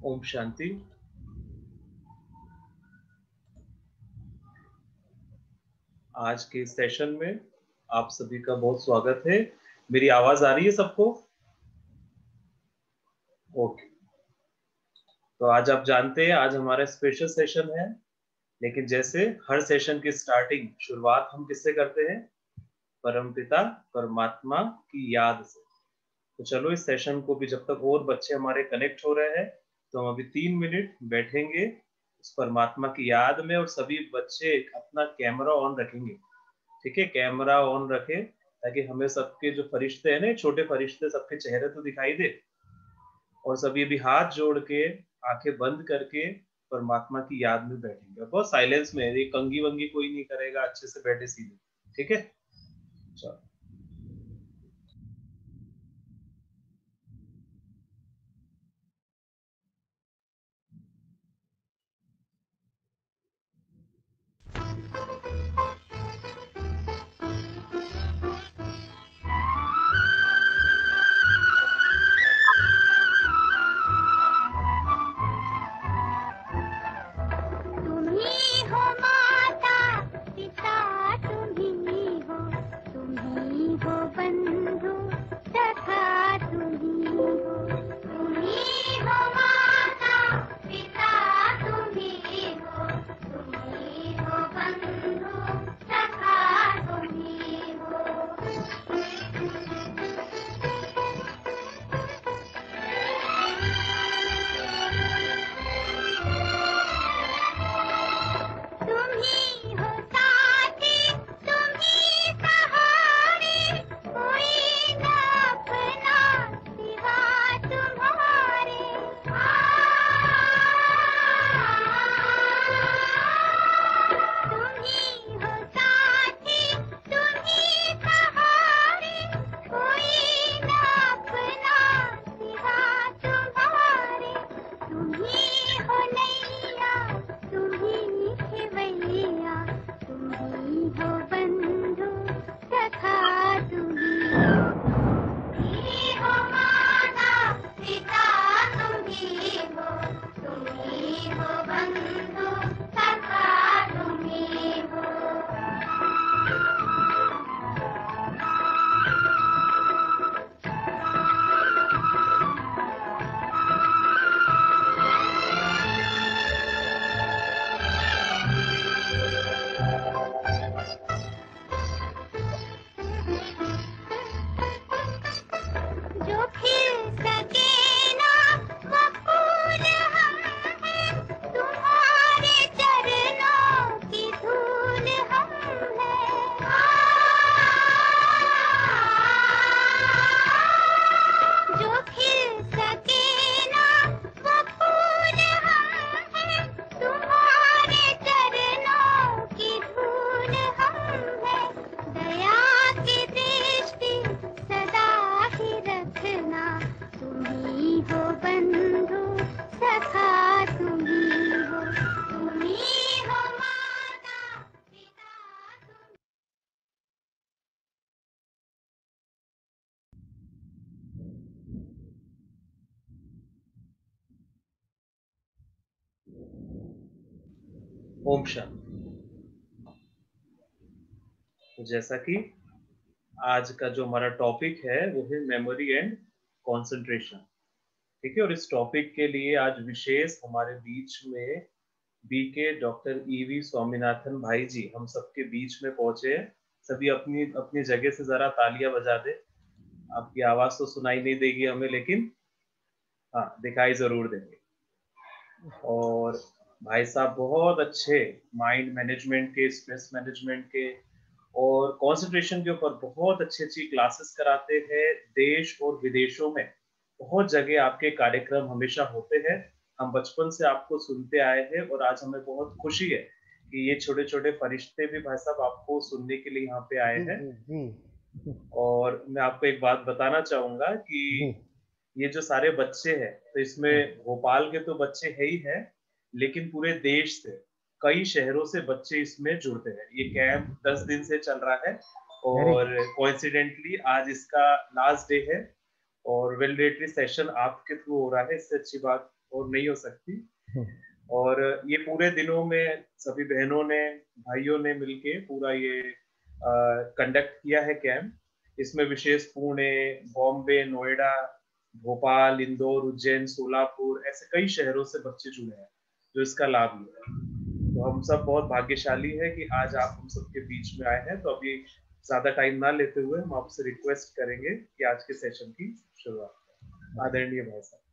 ओम शांति। आज के सेशन में आप सभी का बहुत स्वागत है। मेरी आवाज आ रही है सबको? ओके। तो आज आप जानते हैं आज हमारा स्पेशल सेशन है, लेकिन जैसे हर सेशन की स्टार्टिंग शुरुआत हम किससे करते हैं? परमपिता परमात्मा की याद से। तो चलो इस सेशन को भी, जब तक और बच्चे हमारे कनेक्ट हो रहे हैं, तो हम अभी 3 मिनट बैठेंगे उस परमात्मा की याद में, और सभी बच्चे अपना कैमरा ऑन रखेंगे। ठीक है, कैमरा ऑन रखे ताकि हमें सबके जो फरिश्ते हैं ना, छोटे फरिश्ते, सबके चेहरे तो दिखाई दे। और सभी भी हाथ जोड़ के, आंखें बंद करके परमात्मा की याद में बैठेंगे। बहुत साइलेंस में, ये कंगी वंगी कोई नहीं करेगा, अच्छे से बैठे सीधे। ठीक है, चलो। ओम शांति। तो जैसा कि आज का जो हमारा टॉपिक है वो है मेमोरी एंड कंसंट्रेशन। ठीक है, और इस टॉपिक के लिए आज विशेष हमारे बीच में बीके डॉक्टर ईवी स्वामीनाथन भाई जी हम सबके बीच में पहुंचे हैं। सभी अपनी अपनी जगह से जरा तालियां बजा दे। आपकी आवाज तो सुनाई नहीं देगी हमें, लेकिन हाँ, दिखाई जरूर देंगे। और भाई साहब बहुत अच्छे माइंड मैनेजमेंट के, स्ट्रेस मैनेजमेंट के और कंसंट्रेशन के ऊपर बहुत अच्छी अच्छी क्लासेस कराते हैं। देश और विदेशों में बहुत जगह आपके कार्यक्रम हमेशा होते हैं। हम बचपन से आपको सुनते आए हैं, और आज हमें बहुत खुशी है कि ये छोटे छोटे फरिश्ते भी भाई साहब आपको सुनने के लिए यहाँ पे आए जी हैं। जी जी और मैं आपको एक बात बताना चाहूंगा कि जी ये जो सारे बच्चे हैं, तो हाँ, इसमें भोपाल के तो बच्चे है ही हैं, लेकिन पूरे देश से कई शहरों से बच्चे इसमें जुड़ते हैं। ये कैंप 10 दिन से चल रहा है, वेरी और गुड। कोइंसिडेंटली आज इसका लास्ट डे है, और वेलिडेटरी सेशन आपके थ्रू हो रहा है। इससे अच्छी बात और नहीं हो सकती। और ये पूरे दिनों में सभी बहनों ने भाइयों ने मिलके पूरा ये कंडक्ट किया है कैंप। इसमें विशेष पुणे, बॉम्बे, नोएडा, भोपाल, इंदौर, उज्जैन, सोलापुर ऐसे कई शहरों से बच्चे जुड़े हैं जो इसका लाभ ले रहे हैं। तो हम सब बहुत भाग्यशाली है कि आज आप हम सबके बीच में आए हैं। तो अभी ज्यादा टाइम ना लेते हुए हम आपसे रिक्वेस्ट करेंगे कि आज के सेशन की शुरुआत करें। आदरणीय भाई साहब।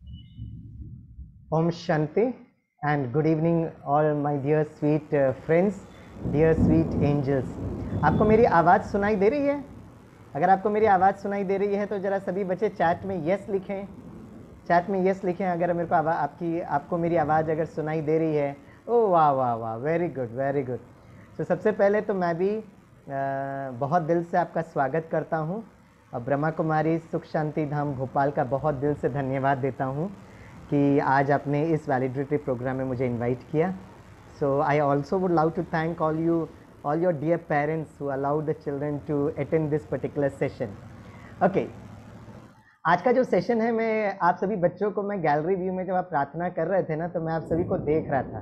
Om Shanti and good evening all my dear sweet friends, dear sweet angels. आपको मेरी आवाज़ सुनाई दे रही है? अगर आपको मेरी आवाज़ सुनाई दे रही है तो ज़रा सभी बच्चे चैट में यस लिखें, चैट में यस लिखें अगर मेरे को आपको मेरी आवाज़ अगर सुनाई दे रही है। ओह वाह वाह वाह, वेरी गुड वेरी गुड। तो सबसे पहले तो मैं भी बहुत दिल से आपका स्वागत करता हूँ और ब्रह्मा कुमारी सुख शांति धाम भोपाल का बहुत दिल से धन्यवाद देता हूँ कि आज आपने इस वैलिडिटी प्रोग्राम में मुझे इनवाइट किया। So I also would love to thank all your dear parents who allowed the children to attend this particular session. Okay, आज का जो सेशन है, मैं आप सभी बच्चों को, मैं गैलरी व्यू में जब आप प्रार्थना कर रहे थे ना, तो मैं आप सभी को देख रहा था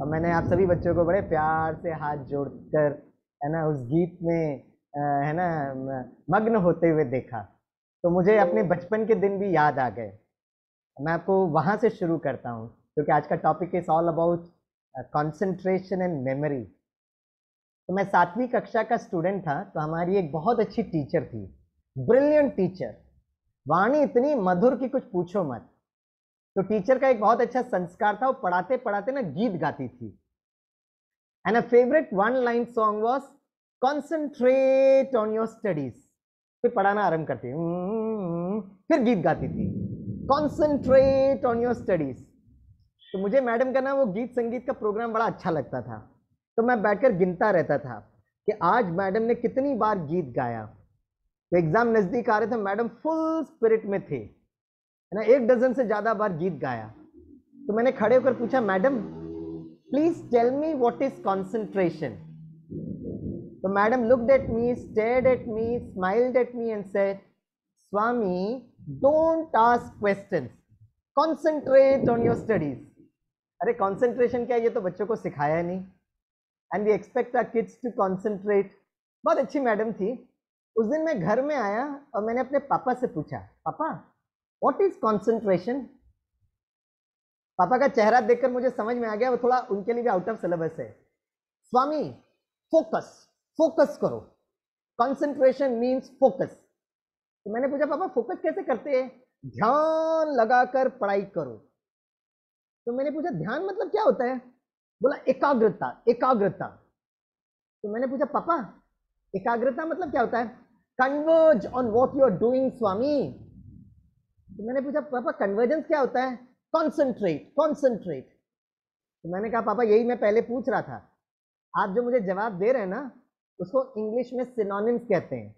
और मैंने आप सभी बच्चों को बड़े प्यार से हाथ जोड़कर, है ना, उस गीत में है ना मग्न होते हुए देखा। तो मुझे अपने बचपन के दिन भी याद आ गए। मैं आपको वहाँ से शुरू करता हूँ क्योंकि आज का topic is all about concentration and memory. तो मैं 7वीं कक्षा का स्टूडेंट था, तो हमारी एक बहुत अच्छी टीचर थी, ब्रिलियंट टीचर, वाणी इतनी मधुर कि कुछ पूछो मत। तो टीचर का एक बहुत अच्छा संस्कार था, वो पढ़ाते पढ़ाते ना गीत गाती थी। And a favourite one line song was concentrate on your studies. फिर पढ़ाना आरंभ करती, फिर गीत गाती थी, कॉन्सेंट्रेट ऑन योर स्टडीज। तो मुझे मैडम का ना वो गीत संगीत का प्रोग्राम बड़ा अच्छा लगता था, तो मैं बैठकर गिनता रहता था कि आज मैडम ने कितनी बार गीत गाया। तो एग्जाम नजदीक आ रहे थे, मैडम फुल स्पिरिट में थे, है ना, 1 डजन से ज्यादा बार गीत गाया। तो मैंने खड़े होकर पूछा, madam please tell me what is concentration. तो madam looked at me, stared at me, smiled at me and said, Swami don't ask questions, concentrate on your studies. अरे कॉन्सेंट्रेशन क्या है, ये तो बच्चों को सिखाया नहीं, and we expect our kids to concentrate. बहुत अच्छी मैडम थी। उस दिन मैं घर में आया और मैंने अपने पापा से पूछा, पापा व्हाट इज कॉन्सेंट्रेशन। पापा का चेहरा देखकर मुझे समझ में आ गया वो थोड़ा उनके लिए भी आउट ऑफ सिलेबस है। स्वामी फोकस, फोकस करो, कॉन्सेंट्रेशन मीन्स फोकस। तो मैंने पूछा, पापा फोकस कैसे करते हैं। ध्यान लगाकर पढ़ाई करो। तो मैंने पूछा, ध्यान मतलब क्या होता है। बोला एकाग्रता, एकाग्रता। तो मैंने पूछा, पापा एकाग्रता मतलब क्या होता है। Converge on what you are doing Swami. तो मैंने पूछा, पापा कन्वर्जेंस क्या होता है। Concentrate, concentrate. तो मैंने कहा, पापा यही मैं पहले पूछ रहा था, आप जो मुझे जवाब दे रहे हैं ना, उसको इंग्लिश में सिनोनिम्स कहते हैं,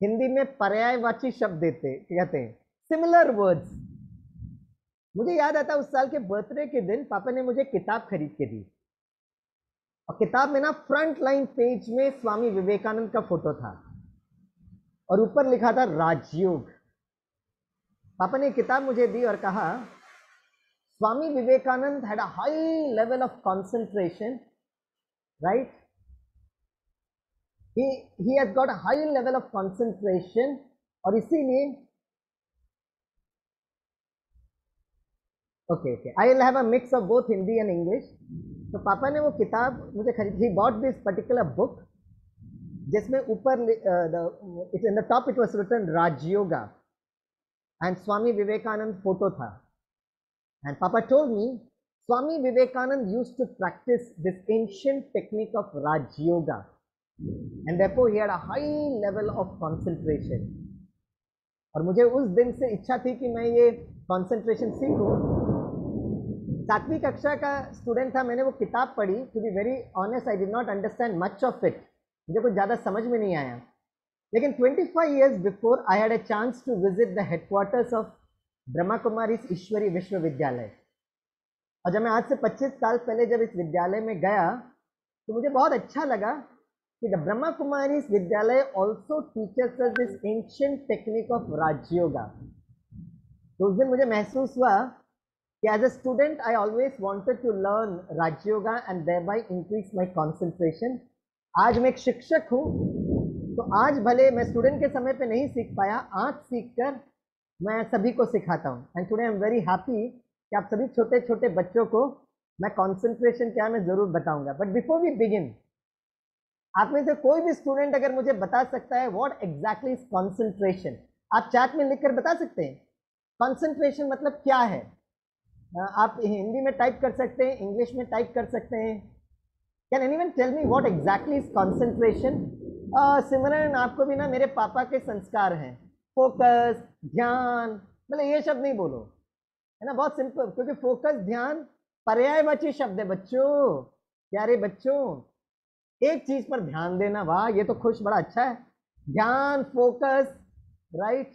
हिंदी में पर्यायवाची शब्द कहते हैं, सिमिलर वर्ड्स। मुझे याद आता उस साल के बर्थडे के दिन पापा ने मुझे किताब खरीद के दी और किताब में ना फ्रंट लाइन पेज में स्वामी विवेकानंद का फोटो था और ऊपर लिखा था राजयोग। पापा ने किताब मुझे दी और कहा, Swami Vivekananda had a high level of concentration, right, he has got a high level of concentration, और इसीलिए okay I will have a mix of both Hindi and English. तो पापा ने वो किताब मुझे खरीदी, he bought this particular book, जिसमें ऊपर in the top it was written Rajyoga and Swami Vivekananda photo था। एंड पापा told me Swami Vivekananda used to practise this ancient technique of Rajyoga and therefore he had a high level of concentration. और मुझे उस दिन से इच्छा थी कि मैं ये कंसंट्रेशन सीखूं। 7वीं कक्षा का स्टूडेंट था, मैंने वो किताब पढ़ी, to be very honest I did not understand much of it, मुझे कुछ ज़्यादा समझ में नहीं आया। लेकिन 25 years before I had a chance to visit the headquarters of Brahma Kumaris Ishwari Vishwavidyalaya. और जब मैं आज से 25 साल पहले जब इस विद्यालय में गया तो मुझे बहुत अच्छा लगा कि the Brahma Kumaris Vidyalaya also teaches us this ancient technique of Rajyoga. तो उस दिन मुझे महसूस हुआ कि as a student I always wanted to learn Rajyoga and thereby increase my concentration. आज मैं एक शिक्षक हूँ, तो आज भले मैं स्टूडेंट के समय पे नहीं सीख पाया, आज सीखकर मैं सभी को सिखाता हूँ। And today I am very happy कि आप सभी छोटे छोटे बच्चों को मैं कंसंट्रेशन क्या है मैं ज़रूर बताऊंगा। बट बिफोर वी बिगिन, आप में से कोई भी स्टूडेंट अगर मुझे बता सकता है व्हाट एग्जैक्टली इज कंसंट्रेशन, आप चैट में लिखकर बता सकते हैं कंसंट्रेशन मतलब क्या है। आप हिंदी में टाइप कर सकते हैं, इंग्लिश में टाइप कर सकते हैं। Can anyone tell me what exactly is concentration? Simran, आपको भी ना मेरे पापा के संस्कार हैं, फोकस, ध्यान, मतलब ये शब्द नहीं बोलो, है ना, बहुत सिंपल, क्योंकि फोकस ध्यान पर्यायवाची शब्द है बच्चों, प्यारे बच्चों। एक चीज पर ध्यान देना, वाह ये तो खुश, बड़ा अच्छा है, ध्यान, फोकस, राइट।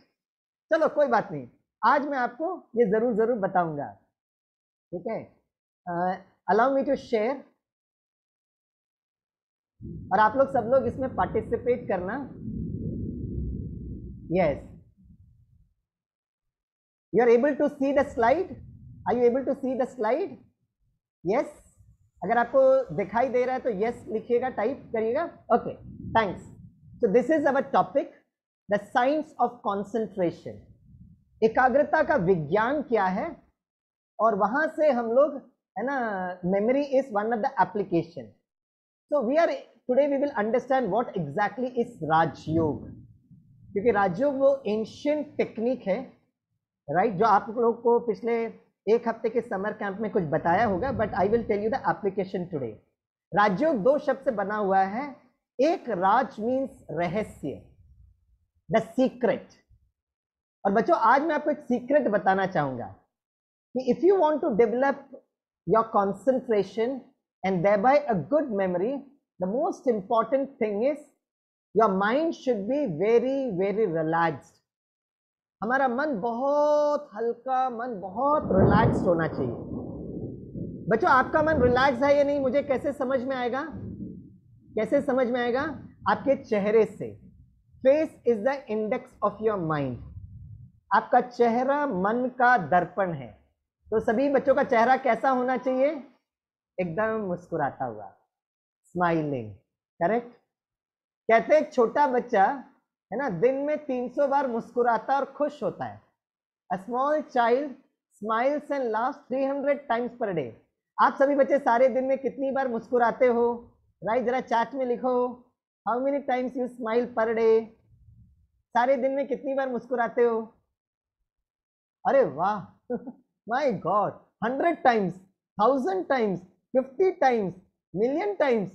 चलो कोई बात नहीं, आज मैं आपको ये जरूर जरूर बताऊंगा, ठीक है। अलाउ मी टू शेयर, और आप लोग सब लोग इसमें पार्टिसिपेट करना। Yes, you are able to see the slide? Are you able to see the slide? Yes, अगर आपको दिखाई दे रहा है तो यस लिखिएगा, टाइप करिएगा। Okay, thanks. So this is our topic, the science of concentration. एकाग्रता का विज्ञान क्या है, और वहां से हम लोग, है ना, memory is one of the application. So we are today we will understand what exactly is Rajyoga, क्योंकि राजयोग वो एंशिएंट टेक्निक है, राइट, जो आप लोग को पिछले एक हफ्ते के समर कैंप में कुछ बताया होगा, but I will tell you the application today. Rajyoga दो शब्द से बना हुआ है। एक, राज मीन्स रहस्य, द सीक्रेट। और बच्चों आज मैं आपको एक सीक्रेट बताना चाहूंगा कि if you want to develop your concentration and thereby a good memory, the most important thing is your mind should be very very relaxed. हमारा मन बहुत हल्का, मन बहुत रिलैक्स होना चाहिए। बच्चों आपका मन रिलैक्स है या नहीं मुझे कैसे समझ में आएगा? कैसे समझ में आएगा? आपके चेहरे से। Face is the index of your mind. आपका चेहरा मन का दर्पण है। तो सभी बच्चों का चेहरा कैसा होना चाहिए? एकदम मुस्कुराता हुआ, स्माइलिंग, करेक्ट। कहते हैं एक छोटा बच्चा, है ना, दिन में 300 बार मुस्कुराता और खुश होता है। A small child smiles and laughs 300 times per day. आप सभी बच्चे सारे दिन में कितनी बार मुस्कुराते हो? राइट, जरा चैट में लिखो, how many times you smile per day? सारे दिन में कितनी बार मुस्कुराते हो? अरे वाह my God, 100 times, 1000 times, 50 times, million times.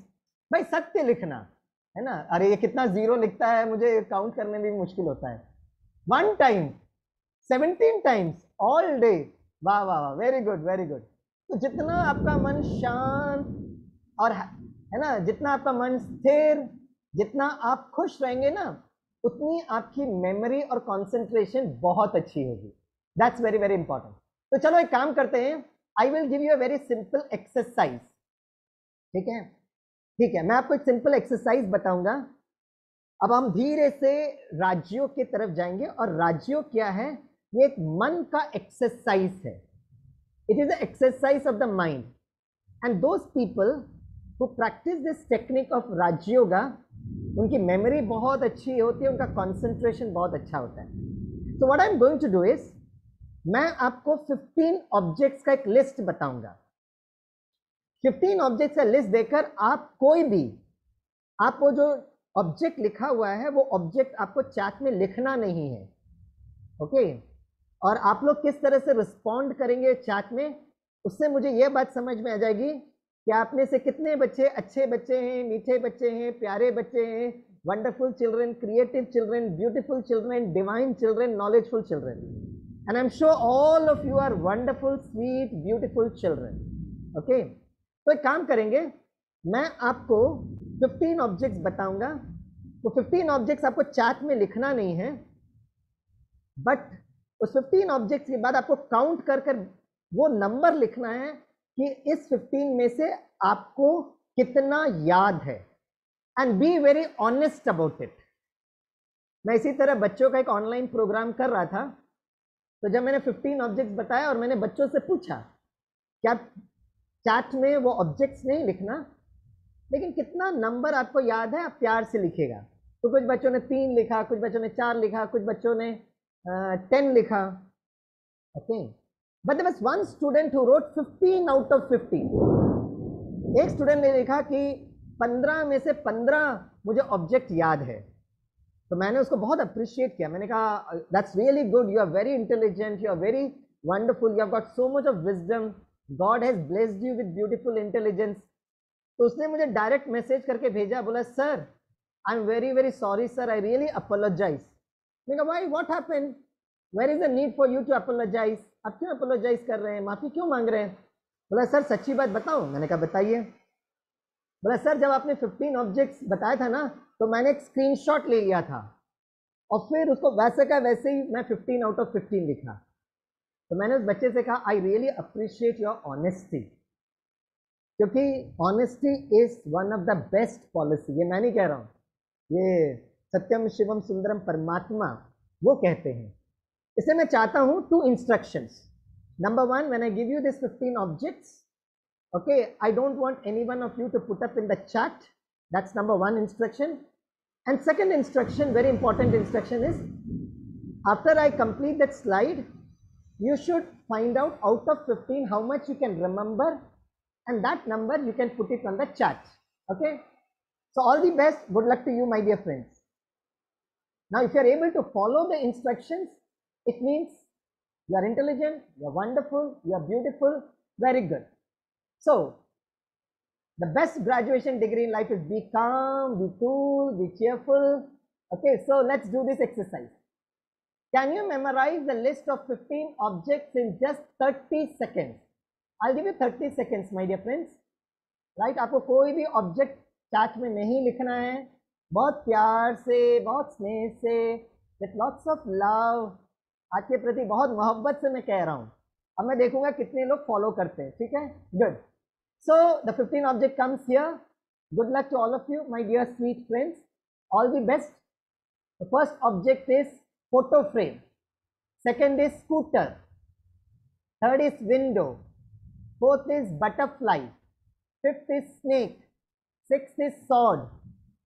भाई सत्य लिखना, है ना। अरे ये कितना जीरो लिखता है, मुझे काउंट करने में भी मुश्किल होता है। 1 टाइम, 17 टाइम्स, ऑल डे। वाह वाह वाह, वेरी गुड वेरी गुड। तो जितना आपका मन शांत और, है ना, जितना आपका मन स्थिर, जितना आप खुश रहेंगे ना, उतनी आपकी मेमोरी और कंसंट्रेशन बहुत अच्छी होगी। That's very very important. तो चलो एक काम करते हैं, I will give you a very simple exercise, ठीक है। ठीक है, मैं आपको एक सिंपल एक्सरसाइज बताऊंगा। अब हम धीरे से राज्यों की तरफ जाएंगे, और राज्यों क्या है? ये एक मन का एक्सरसाइज है। It is the exercise of the mind, and those people who practice this technique of Rajyoga, उनकी मेमोरी बहुत अच्छी होती है, उनका कंसंट्रेशन बहुत अच्छा होता है। तो what I am going to do is, मैं आपको 15 ऑब्जेक्ट्स का एक लिस्ट बताऊंगा। 15 ऑब्जेक्ट्स का लिस्ट देकर आप कोई भी, आपको जो ऑब्जेक्ट लिखा हुआ है वो ऑब्जेक्ट आपको चैट में लिखना नहीं है, ओके। और आप लोग किस तरह से रिस्पॉन्ड करेंगे चैट में, उससे मुझे यह बात समझ में आ जाएगी कि आप में से कितने बच्चे अच्छे बच्चे हैं, मीठे बच्चे हैं, प्यारे बच्चे हैं, wonderful children, creative children, beautiful children, divine children, knowledgeful children. And I am sure all of you are wonderful, sweet, beautiful children, okay. तो एक काम करेंगे, मैं आपको 15 ऑब्जेक्ट्स बताऊंगा। तो 15 ऑब्जेक्ट्स आपको चैट में लिखना नहीं है, बट उस 15 ऑब्जेक्ट्स के बाद आपको काउंट कर कर वो नंबर लिखना है कि इस 15 में से आपको कितना याद है, and B very honest about it. मैं इसी तरह बच्चों का एक ऑनलाइन प्रोग्राम कर रहा था, तो जब मैंने 15 ऑब्जेक्ट्स बताया और मैंने बच्चों से पूछा क्या चैट में वो ऑब्जेक्ट्स नहीं लिखना, लेकिन कितना नंबर आपको याद है आप प्यार से लिखेगा। तो कुछ बच्चों ने 3 लिखा, कुछ बच्चों ने 4 लिखा, कुछ बच्चों ने 10 लिखा। Okay, but there was one student who wrote 15 out of 15। एक स्टूडेंट ने लिखा कि 15 में से 15 मुझे ऑब्जेक्ट याद है। तो मैंने उसको बहुत अप्रिशिएट किया। मैंने कहा that's really good, you are very intelligent, you are very wonderful, you have got so much of wisdom, God has blessed you with beautiful intelligence. तो उसने मुझे डायरेक्ट मैसेज करके भेजा, बोला sir I am very very sorry sir, I really apologise. मैंने कहा why, what happened, where is the need for you to apologise, आप क्यों अपोलोजाइज कर रहे हैं, माफी क्यों मांग रहे हैं? बोला सर सच्ची बात बताऊं? मैंने कहा बताइए। बोला सर जब आपने 15 ऑब्जेक्ट्स बताया था ना, तो मैंने एक स्क्रीनशॉट ले लिया था और फिर उसको वैसे का वैसे ही मैं 15 आउट ऑफ 15 लिखा। तो मैंने उस बच्चे से कहा I really appreciate your honesty, क्योंकि honesty is one of the best policy. ये मैं नहीं कह रहा हूँ, ये सत्यम शिवम सुंदरम परमात्मा वो कहते हैं। इसलिए मैं चाहता हूँ 2 instructions. Number 1, when I give you this 15 objects, okay, I don't want any one of you to put up in the chat. That's number 1 instruction. And second instruction, very important instruction, is after I complete that slide, you should find out of 15 how much you can remember, and that number you can put it on the chat. Okay, so all the best, good luck to you my dear friends. Now if you are able to follow the instructions, it means you are intelligent, you are wonderful, you are beautiful, very good. So the best graduation degree in life is be calm, be cool, be cheerful. Okay, so let's do this exercise. Can you memorize the list of 15 objects in just 30 seconds? I'll give you 30 seconds my dear friends. Right, आपको कोई भी object chat में नहीं लिखना है, बहुत प्यार से, बहुत स्नेह से, with lots of love, आपके प्रति बहुत मोहब्बत से मैं कह रहा हूँ। अब मैं देखूंगा कितने लोग फॉलो करते हैं, ठीक है? Good. So the 15 object comes here. Good luck to all of you, my dear sweet friends. All the best. The first object is photo frame. Second is scooter. Third is window. Fourth is butterfly. Fifth is snake. Sixth is sword.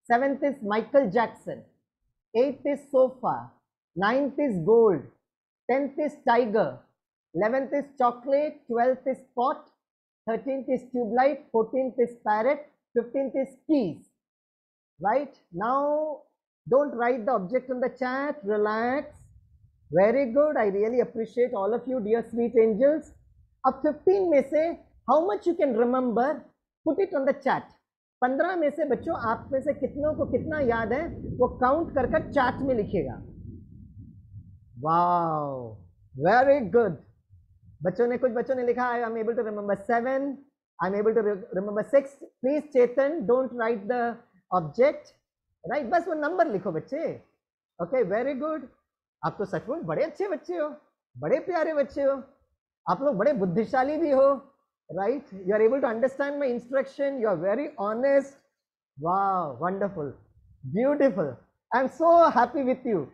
Seventh is Michael Jackson. Eighth is sofa. Ninth is gold. 10th is tiger. 11th is chocolate. 12th is pot. 13th is tube light, 14th is parrot, 15th is keys. Right, now don't write the object in the chat, relax. Very good, I really appreciate all of you dear sweet angels. अब 15 में से how much you can remember, put it on the chat. 15 में से बच्चों आप में से कितनों को कितना याद है वो काउंट कर कर चैट में लिखेगा। Wow, very good. बच्चों ने, कुछ बच्चों ने लिखा I am able to remember 7, I am able to remember 6। Please Chetan don't write the object, right, बस वो नंबर लिखो बच्चे। Okay, very good. आप तो सचमुच बड़े अच्छे बच्चे हो, बड़े प्यारे बच्चे हो, आप लोग बड़े बुद्धिशाली भी हो, right, you are able to understand my instruction, you are very honest, वाह, wonderful, beautiful, I am so happy with you.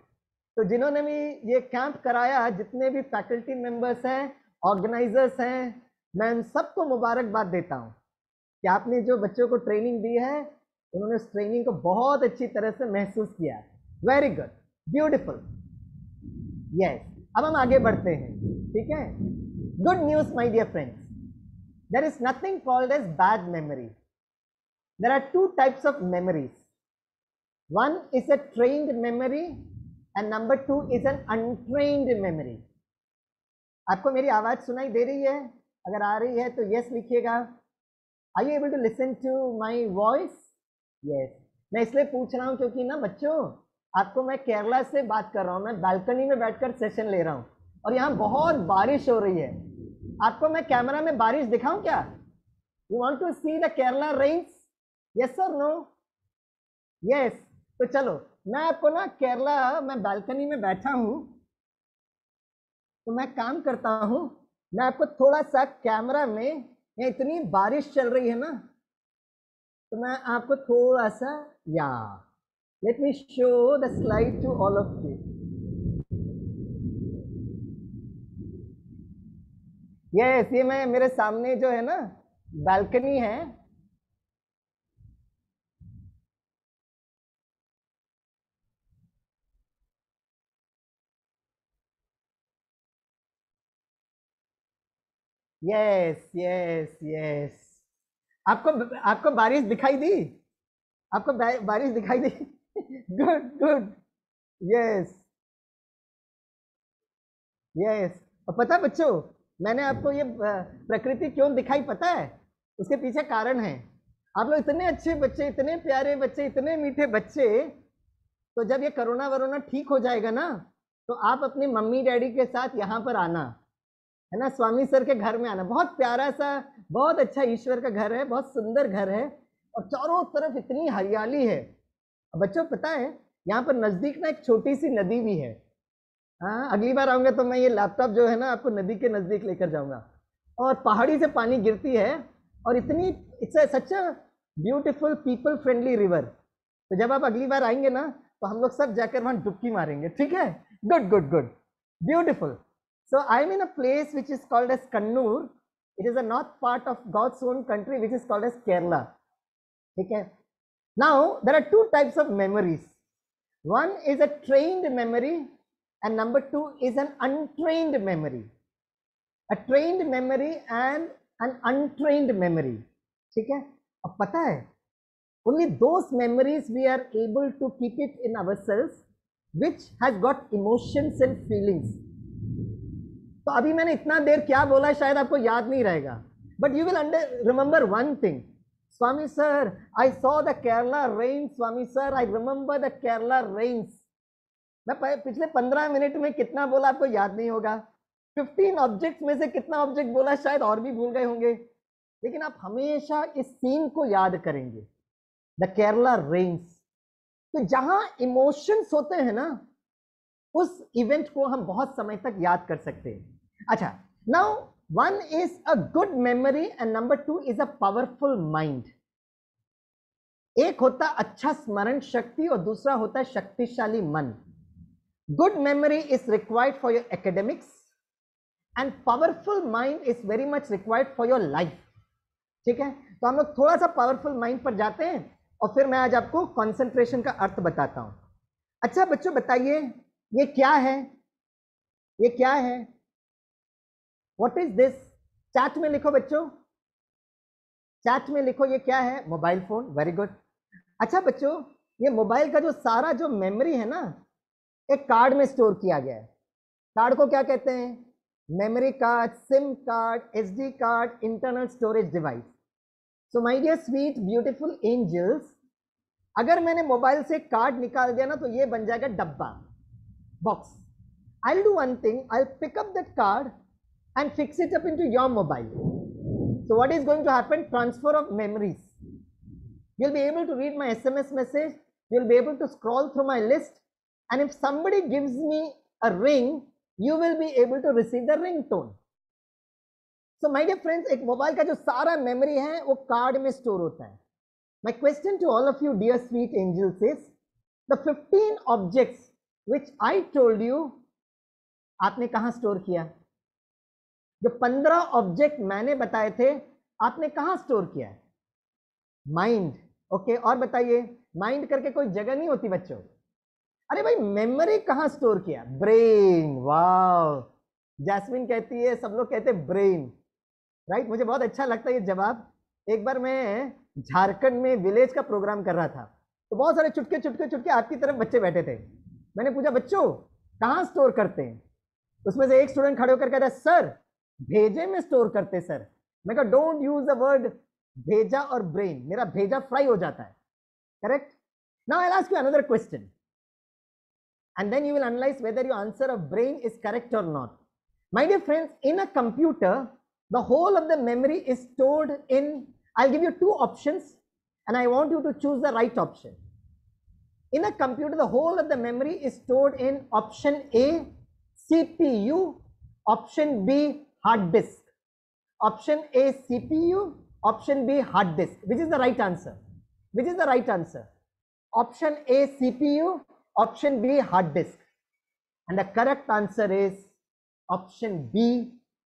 तो जिन्होंने भी ये कैंप कराया, जितने भी फैकल्टी मेंबर्स हैं, ऑर्गेनाइजर्स हैं, मैं उन सबको मुबारकबाद देता हूँ कि आपने जो बच्चों को ट्रेनिंग दी है, उन्होंने उस ट्रेनिंग को बहुत अच्छी तरह से महसूस किया है। Very good, beautiful, yes. अब हम आगे बढ़ते हैं, ठीक है? Good news my dear friends, there is nothing called as bad memory. There are 2 types of memories, one is a trained memory and number 2 is an untrained memory. आपको मेरी आवाज सुनाई दे रही है? अगर आ रही है तो यस लिखिएगा। Are you able to listen to my voice? Yes. मैं इसलिए पूछ रहा हूँ क्योंकि ना बच्चों, आपको मैं केरला से बात कर रहा हूँ, मैं बालकनी में बैठकर सेशन ले रहा हूँ और यहाँ बहुत बारिश हो रही है। आपको मैं कैमरा में बारिश दिखाऊं क्या? You want to see the Kerala rains? Yes और नो? यस। तो चलो मैं आपको ना केरला, मैं बालकनी में बैठा हूँ, तो मैं काम करता हूं, मैं आपको थोड़ा सा कैमरा में, इतनी बारिश चल रही है ना, तो मैं आपको थोड़ा सा, या let me show the slide to all of you. Yes, ये मैं मेरे सामने जो है ना बालकनी है। Yes yes yes. आपको आपको बारिश दिखाई दी? आपको बारिश दिखाई दी? Good good. Yes yes. और पता है बच्चों, मैंने आपको ये प्रकृति क्यों दिखाई पता है? उसके पीछे कारण है। आप लोग इतने अच्छे बच्चे, इतने प्यारे बच्चे, इतने मीठे बच्चे, तो जब ये कोरोना वरोना ठीक हो जाएगा ना, तो आप अपनी मम्मी डैडी के साथ यहाँ पर आना, है ना, स्वामी सर के घर में आना। बहुत प्यारा सा, बहुत अच्छा ईश्वर का घर है, बहुत सुंदर घर है, और चारों तरफ इतनी हरियाली है। बच्चों पता है, यहाँ पर नजदीक ना एक छोटी सी नदी भी है। हाँ, अगली बार आऊंगा तो मैं ये लैपटॉप जो है ना आपको नदी के नजदीक लेकर जाऊंगा। और पहाड़ी से पानी गिरती है, और इतनी, it's such a beautiful people friendly river. तो जब आप अगली बार आएंगे ना, तो हम लोग सब जाकर वहां डुबकी मारेंगे, ठीक है? Good good good, beautiful. So I am in a place which is called as Kannur. It is a north part of God's own country which is called as Kerala, ठीक है? Now there are two types of memories. One is a trained memory and number two is an untrained memory. A trained memory and an untrained memory. ठीक है? अब पता है, only those memories we are able to keep it in ourselves which has got emotions and feelings. तो अभी मैंने इतना देर क्या बोला शायद आपको याद नहीं रहेगा, but you will remember one thing. Swami sir, I saw the Kerala rains. Swami sir, I remember the Kerala rains. मैं पिछले 15 मिनट में कितना बोला आपको याद नहीं होगा। 15 ऑब्जेक्ट्स में से कितना ऑब्जेक्ट बोला शायद और भी भूल गए होंगे, लेकिन आप हमेशा इस सीन को याद करेंगे, द केरला रेन्स। तो जहां इमोशंस होते हैं ना, उस इवेंट को हम बहुत समय तक याद कर सकते हैं। अच्छा, now one is a good memory and number two is a powerful mind. एक होता अच्छा स्मरण शक्ति और दूसरा होता है शक्तिशाली मन। Good memory is required for your academics and powerful mind is very much required for your life. ठीक है? तो हम लोग थोड़ा सा पावरफुल माइंड पर जाते हैं, और फिर मैं आज आपको कंसंट्रेशन का अर्थ बताता हूं। अच्छा बच्चों बताइए, ये क्या है? ये क्या है? What is this? चैट में लिखो बच्चों, चैट में लिखो ये क्या है? Mobile phone. Very good. अच्छा बच्चों, ये मोबाइल का जो सारा जो मेमोरी है ना, एक कार्ड में स्टोर किया गया है। कार्ड को क्या कहते हैं? Memory card, SIM card, SD card, internal storage device. So my dear sweet beautiful angels, अगर मैंने मोबाइल से कार्ड निकाल दिया ना, तो ये बन जाएगा डब्बा, box. I'll do one thing, I'll pick up that card and fix it up into your mobile. So what is going to happen? Transfer of memories. You'll be able to read my SMS message, you'll be able to scroll through my list, and if somebody gives me a ring, you will be able to receive the ringtone. So my dear friends, एक mobile का जो सारा memory है वो card में store होता है। My question to all of you dear sweet angels is, the 15 objects which I told you, आपने कहां स्टोर किया? जो 15 ऑब्जेक्ट मैंने बताए थे, आपने कहां स्टोर किया है? माइंड। ओके, और बताइए, माइंड करके कोई जगह नहीं होती बच्चों। अरे भाई, मेमोरी कहां स्टोर किया? ब्रेन। वाव, जैस्मिन कहती है, सब लोग कहते हैं ब्रेन, राइट? मुझे बहुत अच्छा लगता है ये जवाब। एक बार मैं झारखंड में विलेज का प्रोग्राम कर रहा था, तो बहुत सारे चुटके चुटके चुटके आपकी तरफ बच्चे बैठे थे। मैंने पूछा, बच्चों कहां स्टोर करते हैं? उसमें से एक स्टूडेंट खड़े होकर कहता है, सर भेजे में स्टोर करते सर। मैं कहा, डोंट यूज द वर्ड भेजा और ब्रेन, मेरा भेजा फ्राई हो जाता है। Correct? Now I will ask you another question, and then you will analyze whether your answer of brain is correct or not. My dear friends, in a computer, the whole of the memory is stored in, I'll give you two options and I want you to choose the right option. In a computer, the whole of the memory is stored in option A, CPU, option B, hard disk. Option A, CPU, option B, hard disk. Which is the right answer? Which is the right answer? Option A, CPU, option B, hard disk. And the correct answer is option B,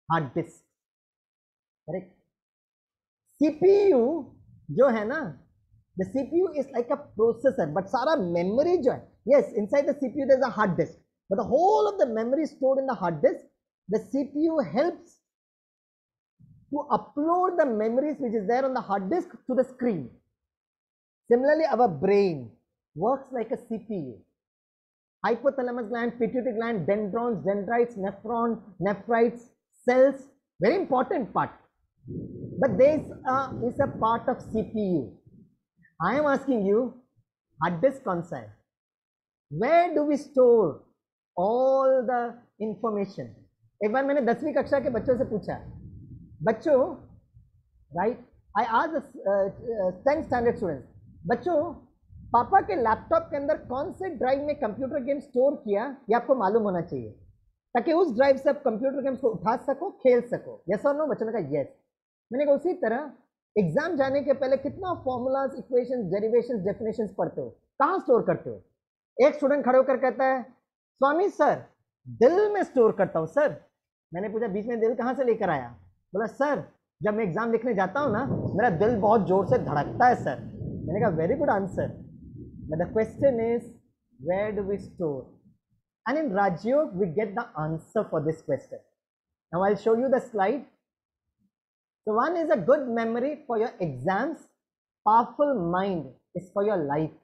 hard disk. Correct. CPU जो है ना, the CPU is like a processor, but सारा memory जो है, yes, inside the CPU there is a hard disk, but the whole of the memory stored in the hard disk, the CPU helps to upload the memories which is there on the hard disk to the screen. Similarly, our brain works like a CPU. Hypothalamus gland, pituitary gland, dendrons, dendrites, nephrites, cells, very important part. But this is a part of CPU. I am asking you, hard disk concept, where do we store all the information? एक बार मैंने 10वीं कक्षा के बच्चों से पूछा, बच्चों, right, आई आज 10th स्टैंडर्ड स्टूडेंट्स, बच्चों, पापा के लैपटॉप के अंदर कौन से ड्राइव में कंप्यूटर गेम स्टोर किया, ये आपको मालूम होना चाहिए, ताकि उस ड्राइव से आप कंप्यूटर गेम्स को उठा सको, खेल सको। यस और नो? बच्चों ने कहा यस। मैंने कहा उसी तरह एग्जाम जाने के पहले कितना फॉर्मूलाज, इक्वेशंस, डेरिवेशंस, डेफिनेशंस पढ़ते हो, कहाँ स्टोर करते हो? एक स्टूडेंट खड़े होकर कहता है, स्वामी सर, दिल में स्टोर करता हूँ सर। मैंने पूछा बीच में दिल कहाँ से लेकर आया? बोला सर, जब मैं एग्जाम लिखने जाता हूँ ना, मेरा दिल बहुत जोर से धड़कता है सर। मैंने कहा very good answer, but the question is where do we store? And in Rajyog we get the answer for this question. Now I will show you the slide. So one is a good memory for your exams, powerful mind is for your life.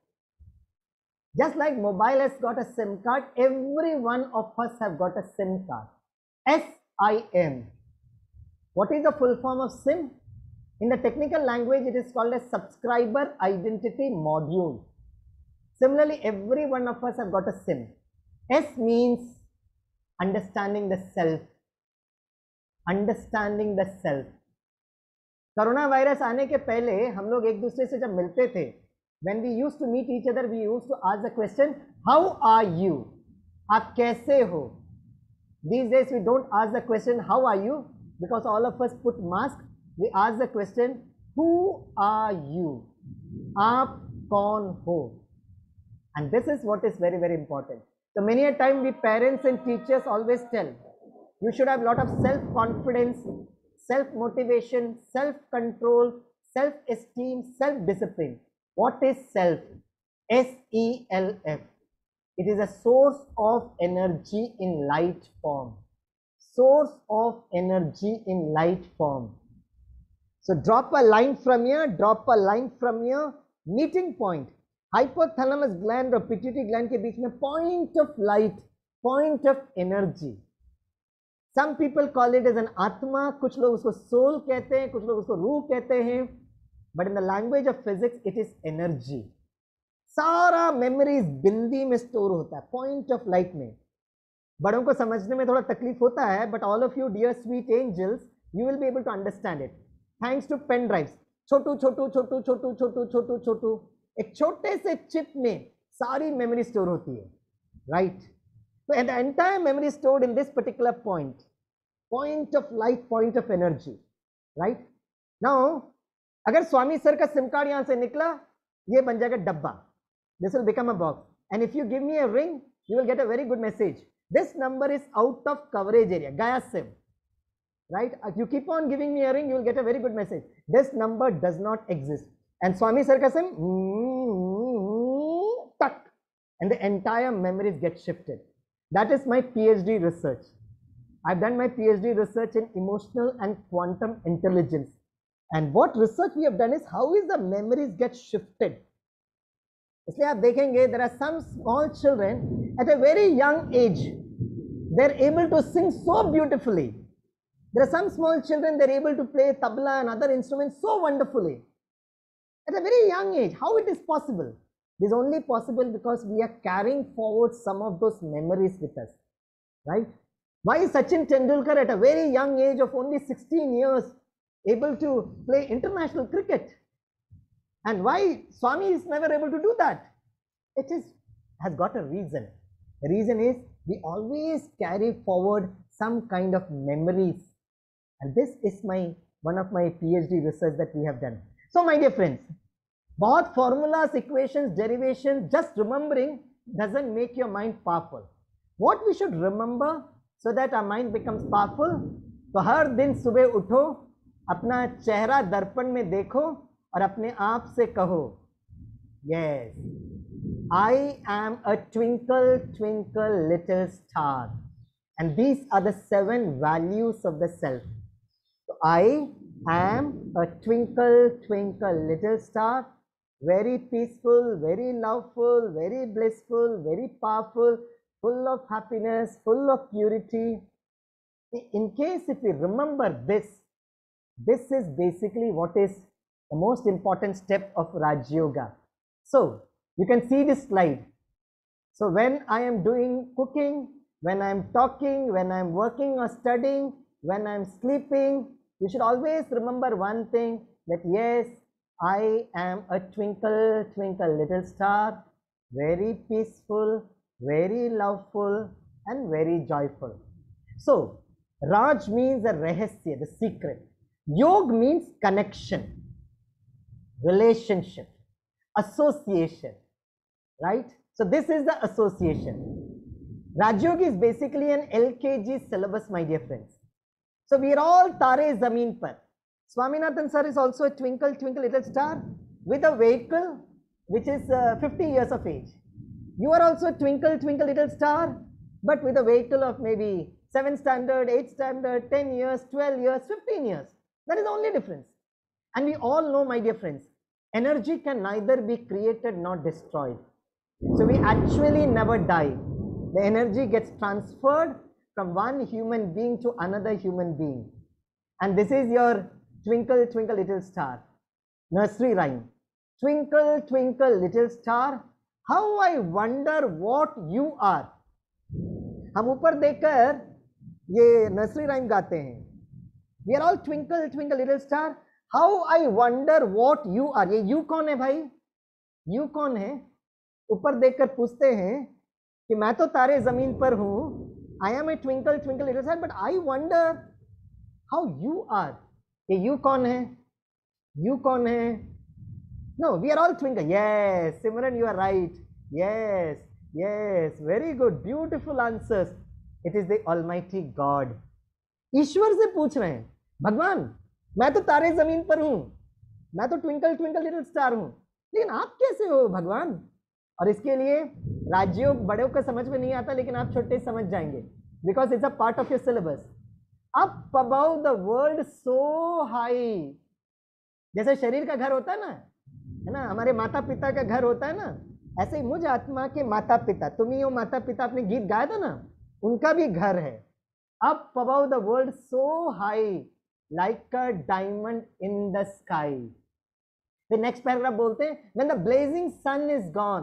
Just like mobile has got a SIM card, every one of us have got a SIM card. SIM. What is the full form of SIM? In the technical language, it is called a subscriber identity module. Similarly, every one of us have got a SIM. S means understanding the self. Understanding the self. Corona virus आने के पहले हम लोग एक दूसरे से जब मिलते थे, when we used to meet each other, we used to ask the question, how are you? आप कैसे हो? These days we don't ask the question, how are you? Because all of us put mask. We ask the question, who are you? आप कौन हो? And this is what is very, very important. So many a time we parents and teachers always tell, you should have a lot of self-confidence, self-motivation, self-control, self-esteem, self-discipline. What is self? S-E-L-F. It is a source of energy in light form. Source of energy in light form. So drop a line from here, drop a line from here, meeting point. Hypothalamus gland और pituitary gland के बीच में point of light, point of energy. Some people call it as an atma, कुछ लोग उसको soul कहते हैं, कुछ लोग उसको रूह कहते हैं, but in the language of physics it is energy. सारा memories बिंदी में store होता है, point of light में। बड़ों को समझने में थोड़ा तकलीफ होता है, but all of you dear sweet angels, you will be able to understand it. Thanks to pen drives, छोटू छोटू छोटू छोटू छोटू छोटू छोटू, एक छोटे से चिप में सारी मेमोरी स्टोर होती है, right? So and the entire memory is stored in this particular point, point of light, point of energy, right? Now, अगर स्वामी sir का SIM card यहाँ से निकला, ये बन जाएगा डब्बा. This will become a box. And if you give me a ring, you will get a very good message. This number is out of coverage area, Gaia SIM, right? If you keep on giving me a ring, you will get a very good message. This number does not exist. And Swami sir ka SIM, tuck, and the entire memories get shifted. That is my PhD research. I've done my PhD research in emotional and quantum intelligence. And what research we have done is how is the memories get shifted. इसलिए आप देखेंगे there are some small children at a very young age, they're able to sing so beautifully. There are some small children, they're able to play tabla and other instruments so wonderfully. At a very young age, how it is possible? It is only possible because we are carrying forward some of those memories with us, right? Why is Sachin Tendulkar at a very young age of only 16 years able to play international cricket? And why Swami is never able to do that? It has got a reason. The reason is we always carry forward some kind of memories. And this is one of my PhD research that we have done. So my dear friends, both formulas, equations, derivations, just remembering doesn't make your mind powerful. What we should remember so that our mind becomes powerful, तो हर दिन सुबह उठो, अपना चेहरा दर्पण में देखो और अपने आप से कहो, yes, I am a twinkle twinkle little star, and these are the 7 values of the self. So I am a twinkle twinkle little star, very peaceful, very loveful, very blissful, very powerful, full of happiness, full of purity. In case if we remember this, this is basically what is the most important step of Raj Yoga. So you can see this slide. So when I am doing cooking, when I am talking, when I am working or studying, when I am sleeping, you should always remember one thing, that yes, I am a twinkle twinkle little star, very peaceful, very loveful, and very joyful. So Raj means the rahasya, the secret. Yog means connection, relationship, association, right? So this is the association. Raj Yoga is basically an LKG syllabus, my dear friends. So we are all Tare Zameen Par. Swaminathan sir is also a twinkle twinkle little star with a vehicle which is 50 years of age. You are also a twinkle twinkle little star, but with a vehicle of maybe 7th standard, 8th standard, 10 years, 12 years, 15 years. That is the only difference. And we all know, my dear friends, energy can neither be created nor destroyed. So we actually never die. The energy gets transferred from one human being to another human being. And this is your twinkle twinkle little star. Nursery rhyme. Twinkle twinkle little star, how I wonder what you are. हम ऊपर देखकर ये nursery rhyme गाते हैं. We are all twinkle twinkle little star, how I wonder what you are. ये you कौन है भाई? You कौन है? ऊपर देखकर पूछते हैं कि मैं तो तारे जमीन पर हूं. I am a twinkle twinkle little star, but I wonder how you are. ये you कौन है? You कौन है? No, we are all twinkle. Yes, Simran, you are right. Yes, yes, very good, beautiful answers. It is the Almighty God. ईश्वर से पूछ रहे हैं, भगवान मैं तो तारे जमीन पर हूं, मैं तो ट्विंकल ट्विंकल लिटिल स्टार हूं, लेकिन आप कैसे हो भगवान? और इसके लिए राजयोग बड़ों को समझ में नहीं आता, लेकिन आप छोटे समझ जाएंगे, because it's a part of your syllabus. Up above the world so high. जैसे शरीर का घर होता है ना, हमारे माता पिता का घर होता है ना, ऐसे ही मुझ आत्मा के माता पिता, तुम ही हो माता पिता, आपने गीत गाया था ना, उनका भी घर है. Up above the world so high like a diamond in the sky. फिर नेक्स्ट पैराग्राफ बोलते हैं, when the blazing sun is gone,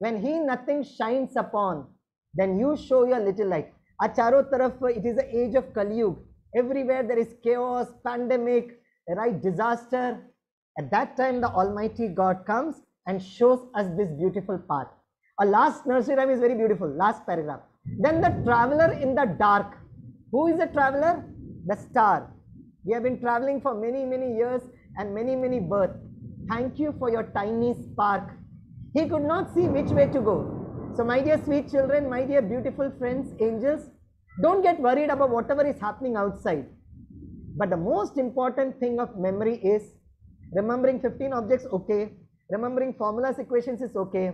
when he nothing shines upon, then you show your little light. आज चारों तरफ it is the age of Kalyug. Everywhere there is chaos, pandemic, right, disaster. At that time the Almighty God comes and shows us this beautiful path. Our last nursery rhyme is very beautiful, last paragraph. Then the traveler in the dark. Who is the traveler? The star. We have been traveling for many years and many births. Thank you for your tiny spark. He could not see which way to go. So my dear sweet children, my dear beautiful friends, angels, don't get worried about whatever is happening outside. But the most important thing of memory is remembering 15 objects, okay, remembering formulas, equations is okay,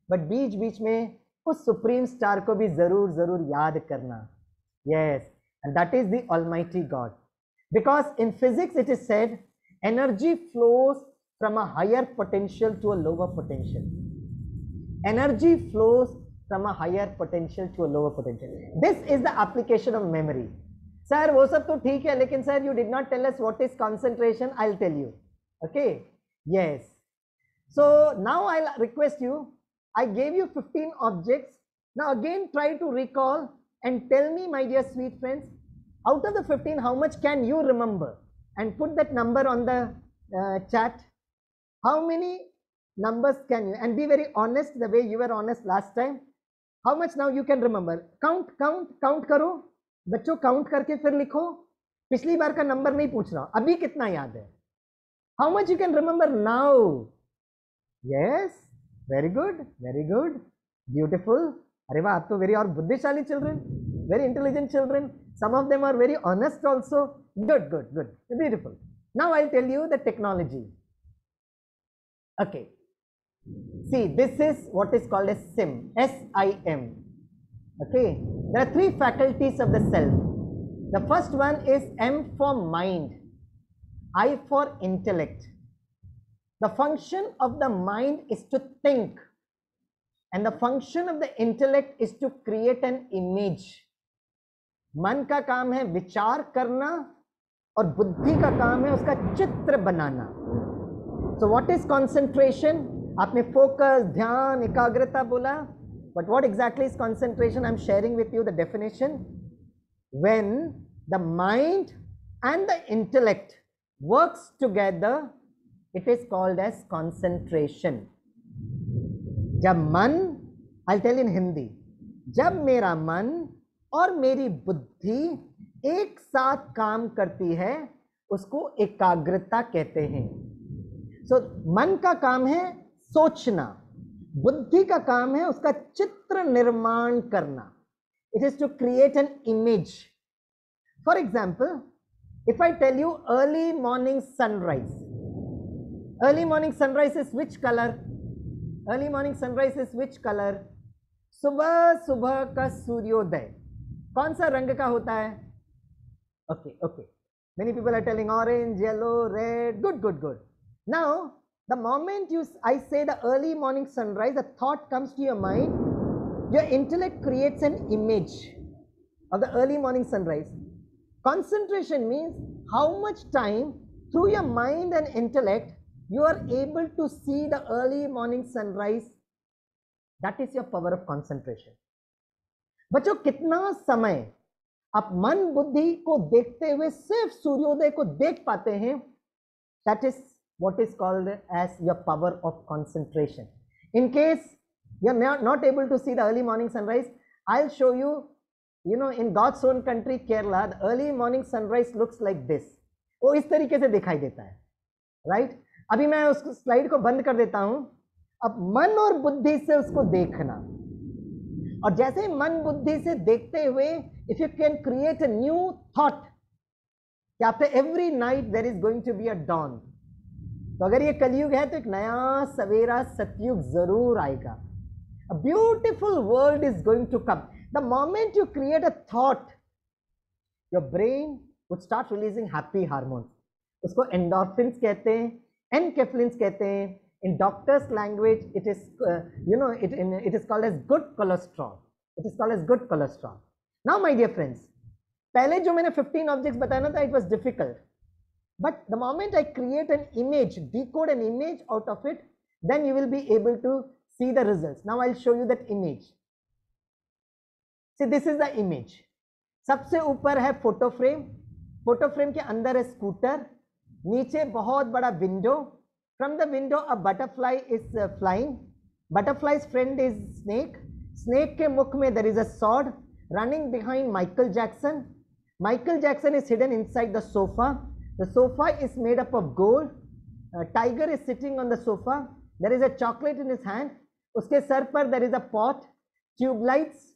but बीच में उस supreme star को भी जरूर याद करना. Yes, and that is the Almighty God. Because in physics it is said, energy flows from a higher potential to a lower potential. Energy flows from a higher potential to a lower potential. This is the application of memory. Sir, वो सब तो ठीक है, लेकिन sir, you did not tell us what is concentration. I'll tell you. Okay? Yes. So now I'll request you, I gave you 15 objects. Now again try to recall and tell me, my dear sweet friends, out of the 15, how much can you remember? And put that number on the chat. How many numbers can you? And be very honest the way you were honest last time. How much now you can remember? Count करो बच्चों, count करके फिर लिखो. पिछली बार का number नहीं पूछ रहा, अभी कितना याद है? How much you can remember now? Yes, very good, beautiful. अरे वाह, आप तो very और बुद्धिशाली children, very intelligent children. Some of them are very honest also. Good, beautiful. Now I'll tell you the technology. Okay. See, this is what is called a SIM, S-I-M. Okay. There are three faculties of the self. The first one is M for mind, I for intellect. The function of the mind is to think, and the function of the intellect is to create an image. मन का काम है विचार करना और बुद्धि का काम है उसका चित्र बनाना. So what is concentration? आपने focus, ध्यान, एकाग्रता बोला, but what exactly is concentration? I'm sharing with you the definition. When the mind and the intellect works together, it is called as concentration. जब मन, I'll tell in Hindi, जब मेरा मन और मेरी बुद्धि एक साथ काम करती है उसको एकाग्रता कहते हैं. सो मन का काम है सोचना, बुद्धि का काम है उसका चित्र निर्माण करना. It is to create an image. For example, if I tell you early morning sunrise, early morning sunrise is which color? Early morning sunrise is which color? सुबह सुबह का सूर्योदय कौन सा रंग का होता है? Okay, okay. Many people are telling orange, yellow, red. Good, good, good. Now, the moment I say the early morning sunrise, a thought comes to your mind. Your intellect creates an image of the early morning sunrise. Concentration means how much time through your mind and intellect you are able to see the early morning sunrise. That is your power of concentration. बच्चों कितना समय आप मन बुद्धि को देखते हुए सिर्फ सूर्योदय को देख पाते हैं? That is what is called as your power of concentration. In case you are not able to see the early morning sunrise, I'll show you. You know, in God's own country, Kerala, the early morning sunrise looks like this. वो इस तरीके से दिखाई देता है, right? अभी मैं उस स्लाइड को बंद कर देता हूं. अब मन और बुद्धि से उसको देखना, और जैसे मन बुद्धि से देखते हुए, if you can create a new thought कि after every night there is going to be a dawn. तो अगर ये कलयुग है तो एक नया सवेरा सतयुग जरूर आएगा. A beautiful world is going to come. The moment you create a thought, your brain would start releasing happy hormones. उसको endorphins कहते हैं, enkephalins कहते हैं. In doctor's language, it is it is called as good cholesterol. It is called as good cholesterol. Now, my dear friends, पहले जो मैंने 15 objects बताया था, it was difficult. But the moment I create an image, decode an image out of it, then you will be able to see the results. Now I'll show you that image. See, this is the image. सबसे ऊपर है photo frame. Photo frame के अंदर है scooter, नीचे बहुत बड़ा window. From the window a butterfly is flying. Butterfly's friend is snake. Snake के मुख में there is a sword. Running behind Michael Jackson. Michael Jackson is hidden inside the sofa. The sofa is made up of gold. Tiger is sitting on the sofa. There is a chocolate in his hand. उसके sir पर there is a pot. Tube lights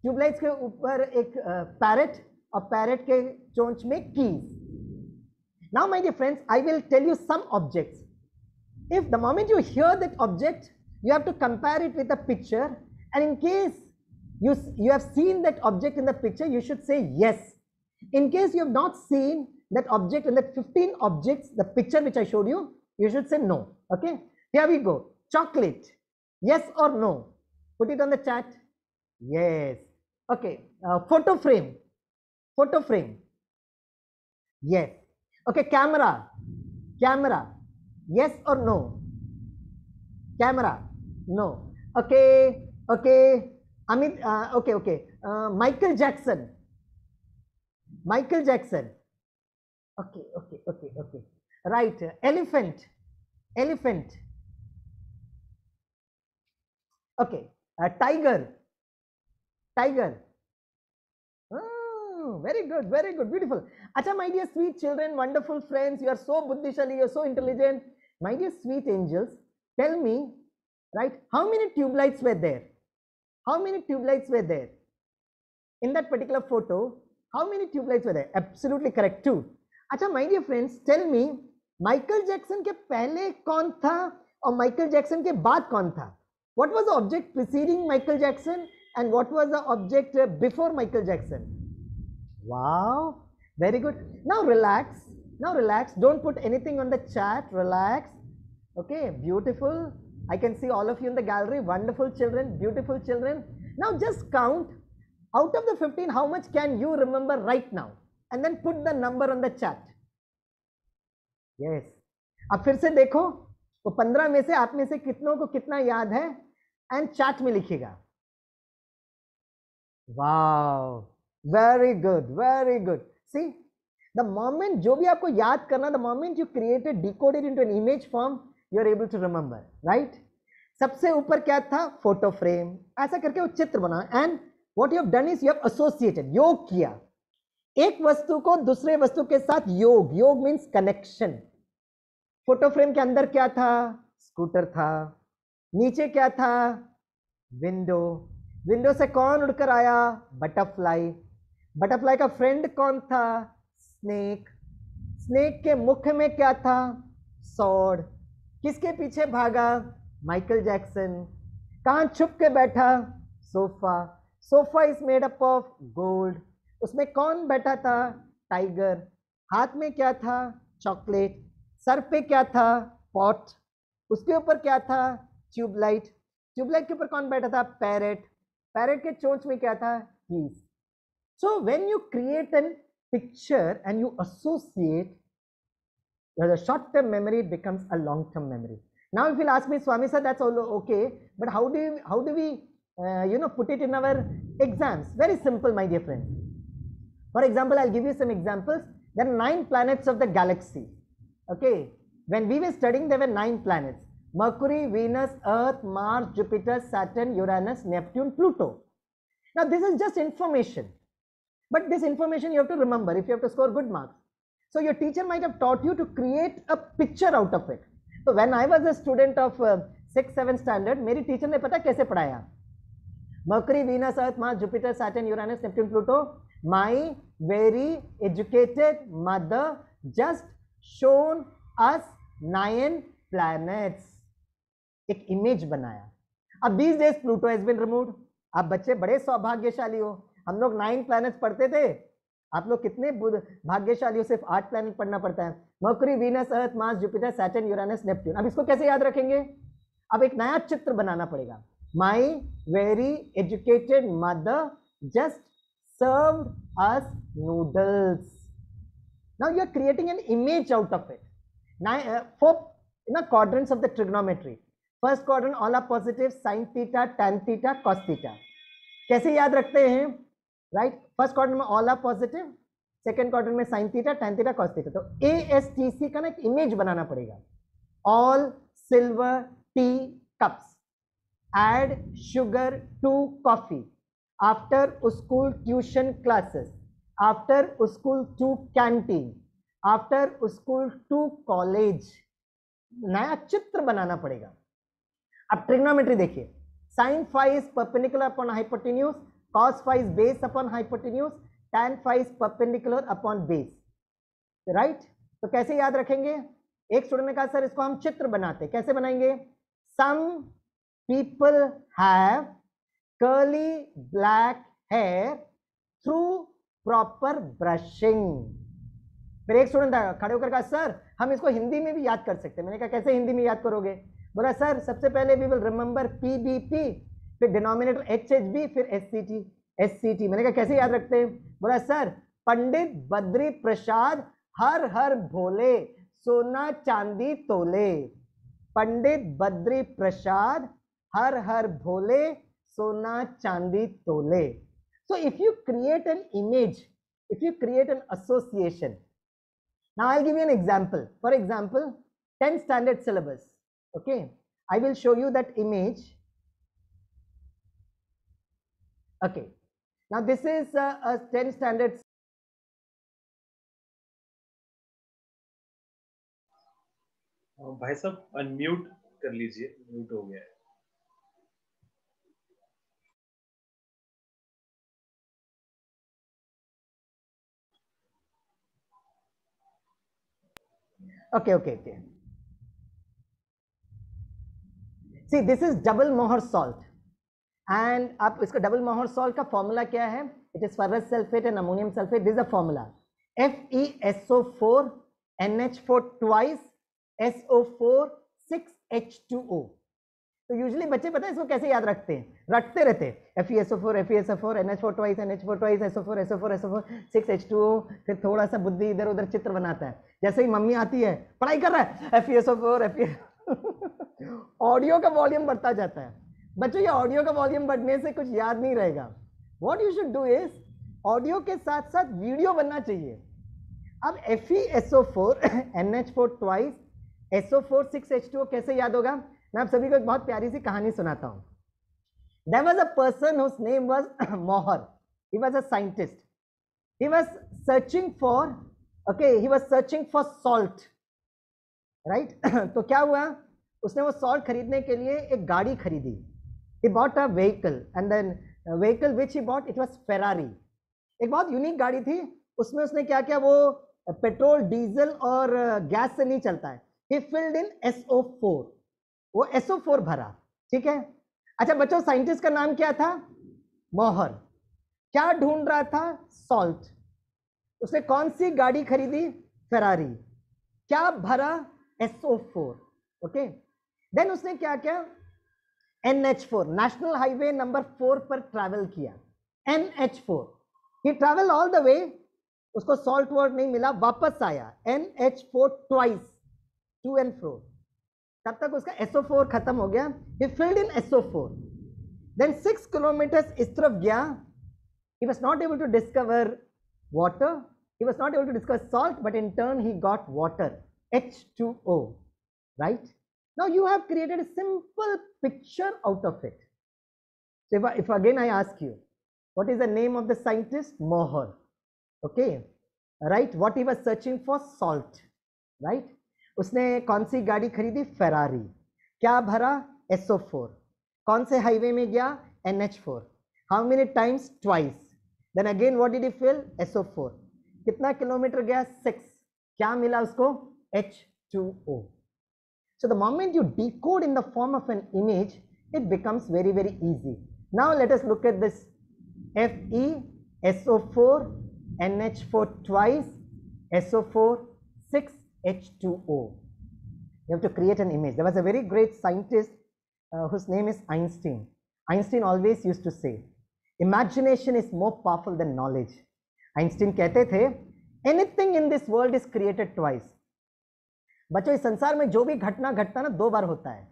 के ऊपर एक parrot, और parrot के चोंच में keys. Now, my dear friends, I will tell you some objects. If the moment you hear that object, you have to compare it with a picture, and in case you have seen that object in the picture, you should say yes. In case you have not seen that object in the 15 objects, the picture which I showed you, you should say no. Okay, here we go. Chocolate, yes or no? Put it on the chat. Yes. Okay. Photo frame, yes. Okay, camera, yes or no? Camera, no. Okay. Amit, okay. Michael Jackson. Okay. Right. Elephant. Okay. Tiger. Oh, very good, beautiful. Acha, my dear sweet children, wonderful friends, you are so buddhishali, you are so intelligent. My dear sweet angels, tell me, right, how many tube lights were there? In that particular photo, how many tube lights were there? Absolutely correct, 2. Acha, my dear friends, tell me, Michael Jackson के पहले कौन था और Michael Jackson के बाद कौन था? What was the object preceding Michael Jackson and what was the object before Michael Jackson? Wow, very good. Now relax. Now relax. Don't put anything on the chat. Relax. Okay, beautiful. I can see all of you in the gallery. Wonderful children, beautiful children. Now just count out of the 15, how much can you remember right now? And then put the number on the chat. Yes. अब फिर से देखो तो 15 में से आप में से कितनों को कितना याद है एंड चैट में लिखिएगा. Wow, very good, very good. See the moment जो भी आपको याद करना, the moment you created decoded into an image form, you are able to remember, right? सबसे ऊपर क्या था? Photo frame. ऐसा करके वो चित्र बना and what you have done is you have associated, योग किया एक वस्तु को दूसरे वस्तु के साथ. योग, योग मीन्स कनेक्शन. फोटो फ्रेम के अंदर क्या था? स्कूटर था. नीचे क्या था? विंडो. विंडो से कौन उड़कर आया? बटरफ्लाई. बटरफ्लाई का फ्रेंड कौन था? स्नेक. स्नेक के मुख में क्या था? सॉर्ड. किसके पीछे भागा? Michael Jackson. कहां छुप के बैठा? Sofa. Sofa is made up of gold. उसमें कौन बैठा था? टाइगर. हाथ में क्या था? चॉकलेट. सर पे क्या था? पॉट. उसके ऊपर क्या था? ट्यूबलाइट. ट्यूबलाइट के ऊपर कौन बैठा था? पैरेट. पैरेट के चोंच में क्या था? His. So when you create an picture and you associate, the short term memory, it becomes a long term memory. Now if you'll ask me, Swami sir, that's all okay, but how do we put it in our exams? Very simple, my dear friends. For example, I'll give you some examples. There are 9 planets of the galaxy. Okay, when we were studying, there were 9 planets: Mercury, Venus, Earth, Mars, Jupiter, Saturn, Uranus, Neptune, Pluto. Now this is just information, but this information you have to remember if you have to score good marks. So your teacher might have taught you to create a picture out of it. So when I was a student of 6th 7th standard, मेरी teacher ने पता कैसे पढ़ाया? Mercury, Venus, Earth, Mars, Jupiter, Saturn, Uranus, Neptune, Pluto. My very educated mother just shown us 9 planets. एक image बनाया. अब these days Pluto has been removed. आप बच्चे बड़े सौभाग्यशाली हो. हम लोग 9 planets पढ़ते थे. आप लोग कितने भाग्यशाली हो, सिर्फ 8 प्लैनेट पढ़ना पड़ता है. Mercury, Venus, Earth, Mars, Jupiter, Saturn, Uranus, Neptune. अब इसको कैसे याद रखेंगे? अब एक नया चित्र बनाना पड़ेगा. My very educated mother just served us noodles. Now you are creating an image out of it. 4 quadrants of the trigonometry. First quadrant all are positive, sine theta, tan theta, cos theta. कैसे याद रखते हैं? Right, first quadrant में all are positive, second quadrant में sine theta, tan theta, cos theta. तो ASTC का ना एक इमेज बनाना पड़ेगा. All silver tea cups, add sugar to coffee, after school tuition classes, after school to canteen, after school to college. नया चित्र बनाना पड़ेगा. अब ट्रिग्नोमेट्री देखिए. Sine phi is perpendicular upon hypotenuse, cos phi is base upon hypotenuse, tan phi is perpendicular upon base. Right? तो कैसे याद रखेंगे? एक स्टूडेंट ने कहा सर इसको हम चित्र बनाते, कैसे बनाएंगे? Some people have curly black hair through proper brushing. फिर एक स्टूडेंट खड़े होकर कहा सर हम इसको हिंदी में भी याद कर सकते हैं. मैंने कहा कैसे हिंदी में याद करोगे? बोला सर सबसे पहले वी विल रिमेंबर PBP, फिर डिनोमिनेटर HHB, फिर SCT. मैंने कहा कैसे याद रखते हैं? बोला सर पंडित बद्री प्रसाद हर हर भोले, सोना चांदी तोले. पंडित बद्री प्रसाद हर हर भोले, सोना चांदी तोले. So if you create an image, if you create an association, now I'll give you an example. For example, 10th standard syllabus. Okay, I will show you that image. Okay, now this is a 10th standard. भाई साहब unmute कर लीजिए, mute हो गया है. Okay, okay, okay. See, this is double Mohr salt. And आप इसका double Mohr salt का formula क्या है? It is ferrous sulfate and ammonium sulfate. This is the formula. FeSO4 NH4 twice SO4 6H2O. तो usually बच्चे पता है इसको कैसे याद रखते हैं, रटते रहते हैं FeSO4 NH4 twice NH4 twice SO4 6H2O, फिर थोड़ा सा बुद्धि इधर उधर चित्र बनाता है। जैसे ही मम्मी आती है, पढ़ाई कर रहा है FeSO4 ऑडियो का वॉल्यूम बढ़ता जाता है। बच्चों ये ऑडियो का वॉल्यूम बढ़ने से कुछ याद नहीं रहेगा। What you should do is audio के साथ साथ वीडियो बनना चाहिए। अब FeSO4 NH4 twice SO4 6H2O कैसे याद होगा? मैं आप सभी को एक बहुत प्यारी सी कहानी सुनाता हूं। There was a person whose name was Mohr. He was a scientist. He was searching for salt, right? तो क्या हुआ, उसने वो सॉल्ट खरीदने के लिए एक गाड़ी खरीदी। He bought a vehicle and then vehicle which he bought, it was Ferrari. एक बहुत यूनिक गाड़ी थी। उसमें उसने क्या किया, वो पेट्रोल डीजल और गैस से नहीं चलता है। He filled in SO4, वो SO4 भरा, ठीक है। अच्छा बच्चों, साइंटिस्ट का नाम क्या था? मोहर। क्या ढूंढ रहा था? सॉल्ट। उसने कौन सी गाड़ी खरीदी? फेरारी। क्या भरा? SO4, okay. देन उसने क्या किया? NH4, नेशनल हाईवे नंबर 4 पर ट्रैवल किया। NH4, he travel all the way, उसको सॉल्ट वर्ड नहीं मिला, वापस आया। NH4 twice, to and fro, तब तक उसका SO4 खत्म हो गया। he filled in SO4, then 6 kilometers इस तरफ गया। he was not able to discover water, he was not able to discover salt, but in turn he got water, H2O, right? Now you have created a simple picture out of it. So if again I ask you, what is the name of the scientist? Mohr, okay, right? What he was searching for? Salt, right? उसने कौन सी गाड़ी खरीदी? Ferrari. क्या भरा? SO4। कौन से highway में गया? NH4। How many times? Twice. Then again what did he fill? SO4। कितना किलोमीटर गया? 6। क्या मिला उसको? H2O। So the moment you decode in the form of an image, it becomes very, very easy. Now let us look at this. FeSO4 NH4 twice SO4 6H2O. You have to create an image. There was a very great scientist whose name is Einstein. Einstein always used to say, imagination is more powerful than knowledge. Einstein कहते थे, anything in this world is created twice. बच्चों, इस संसार में जो भी घटना घटता ना, 2 बार होता है।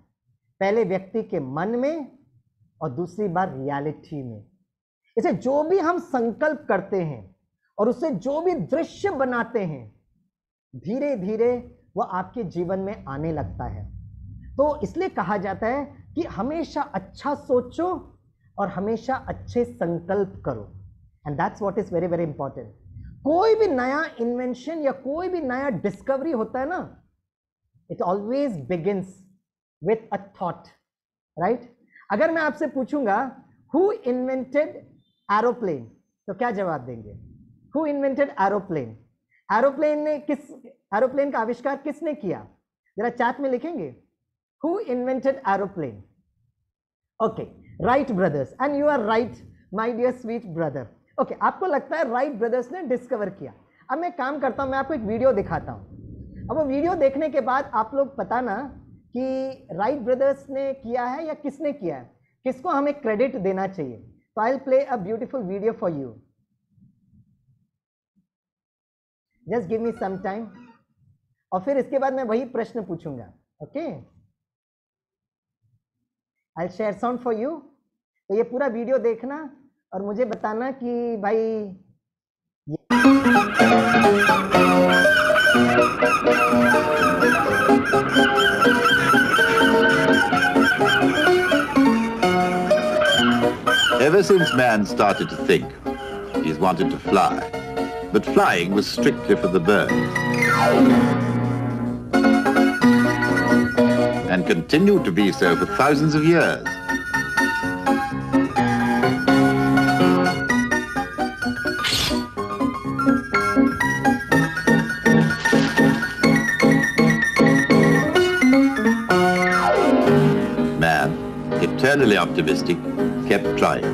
पहले व्यक्ति के मन में और दूसरी बार रियलिटी में। इसे जो भी हम संकल्प करते हैं और उससे जो भी दृश्य बनाते हैं, धीरे धीरे वो आपके जीवन में आने लगता है। तो इसलिए कहा जाता है कि हमेशा अच्छा सोचो और हमेशा अच्छे संकल्प करो। And that's what is very very important. कोई भी नया इन्वेंशन या कोई भी नया डिस्कवरी होता है ना, it always begins with a thought, right? अगर मैं आपसे पूछूंगा हु इन्वेंटेड एरोप्लेन, तो क्या जवाब देंगे? Who invented aeroplane? एरोप्लेन का आविष्कार किसने किया? जरा चैट में लिखेंगे, who invented aeroplane? Okay, Wright brothers, and you are right my dear sweet brother. Okay, आपको लगता है राइट ब्रदर्स ने डिस्कवर किया। अब मैं काम करता हूं, मैं आपको एक वीडियो दिखाता हूं। अब वो वीडियो देखने के बाद आप लोग बताना कि राइट ब्रदर्स ने किया है या किसने किया है, किसको हमें क्रेडिट देना चाहिए। तो I will play a beautiful video for you, just give me some time, और फिर इसके बाद मैं वही प्रश्न पूछूंगा। Okay, I share sound for you. तो ये पूरा वीडियो देखना और मुझे बताना कि भाई Ever since man started to think, he's wanted to fly. But flying was strictly for the birds. And continued to be so for thousands of years. optimistic, kept trying.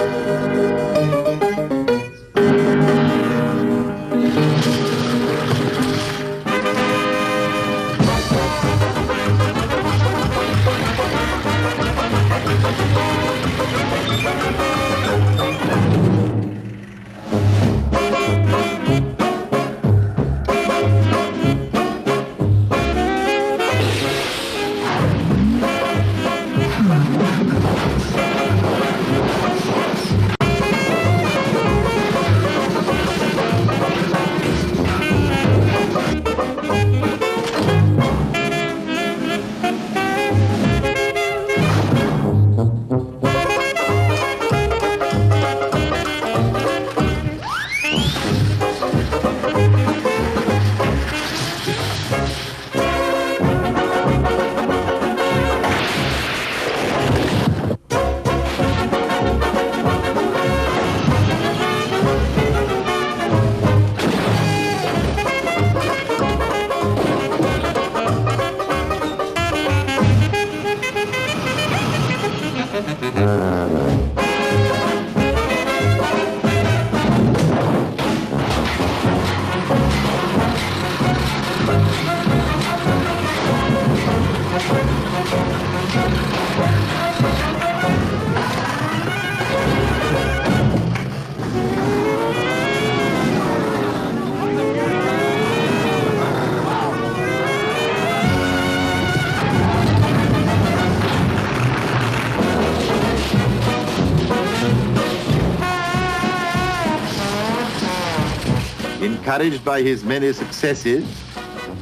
Encouraged by his many successes,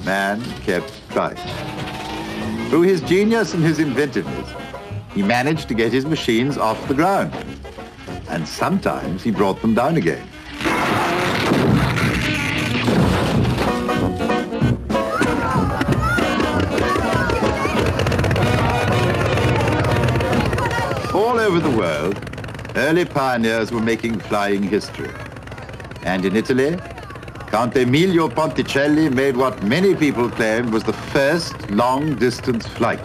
man kept trying. Through his genius and his inventiveness, he managed to get his machines off the ground. And sometimes he brought them down again. All over the world, early pioneers were making flying history. And in Italy, Count Emilio Ponticelli made what many people claimed was the first long-distance flight.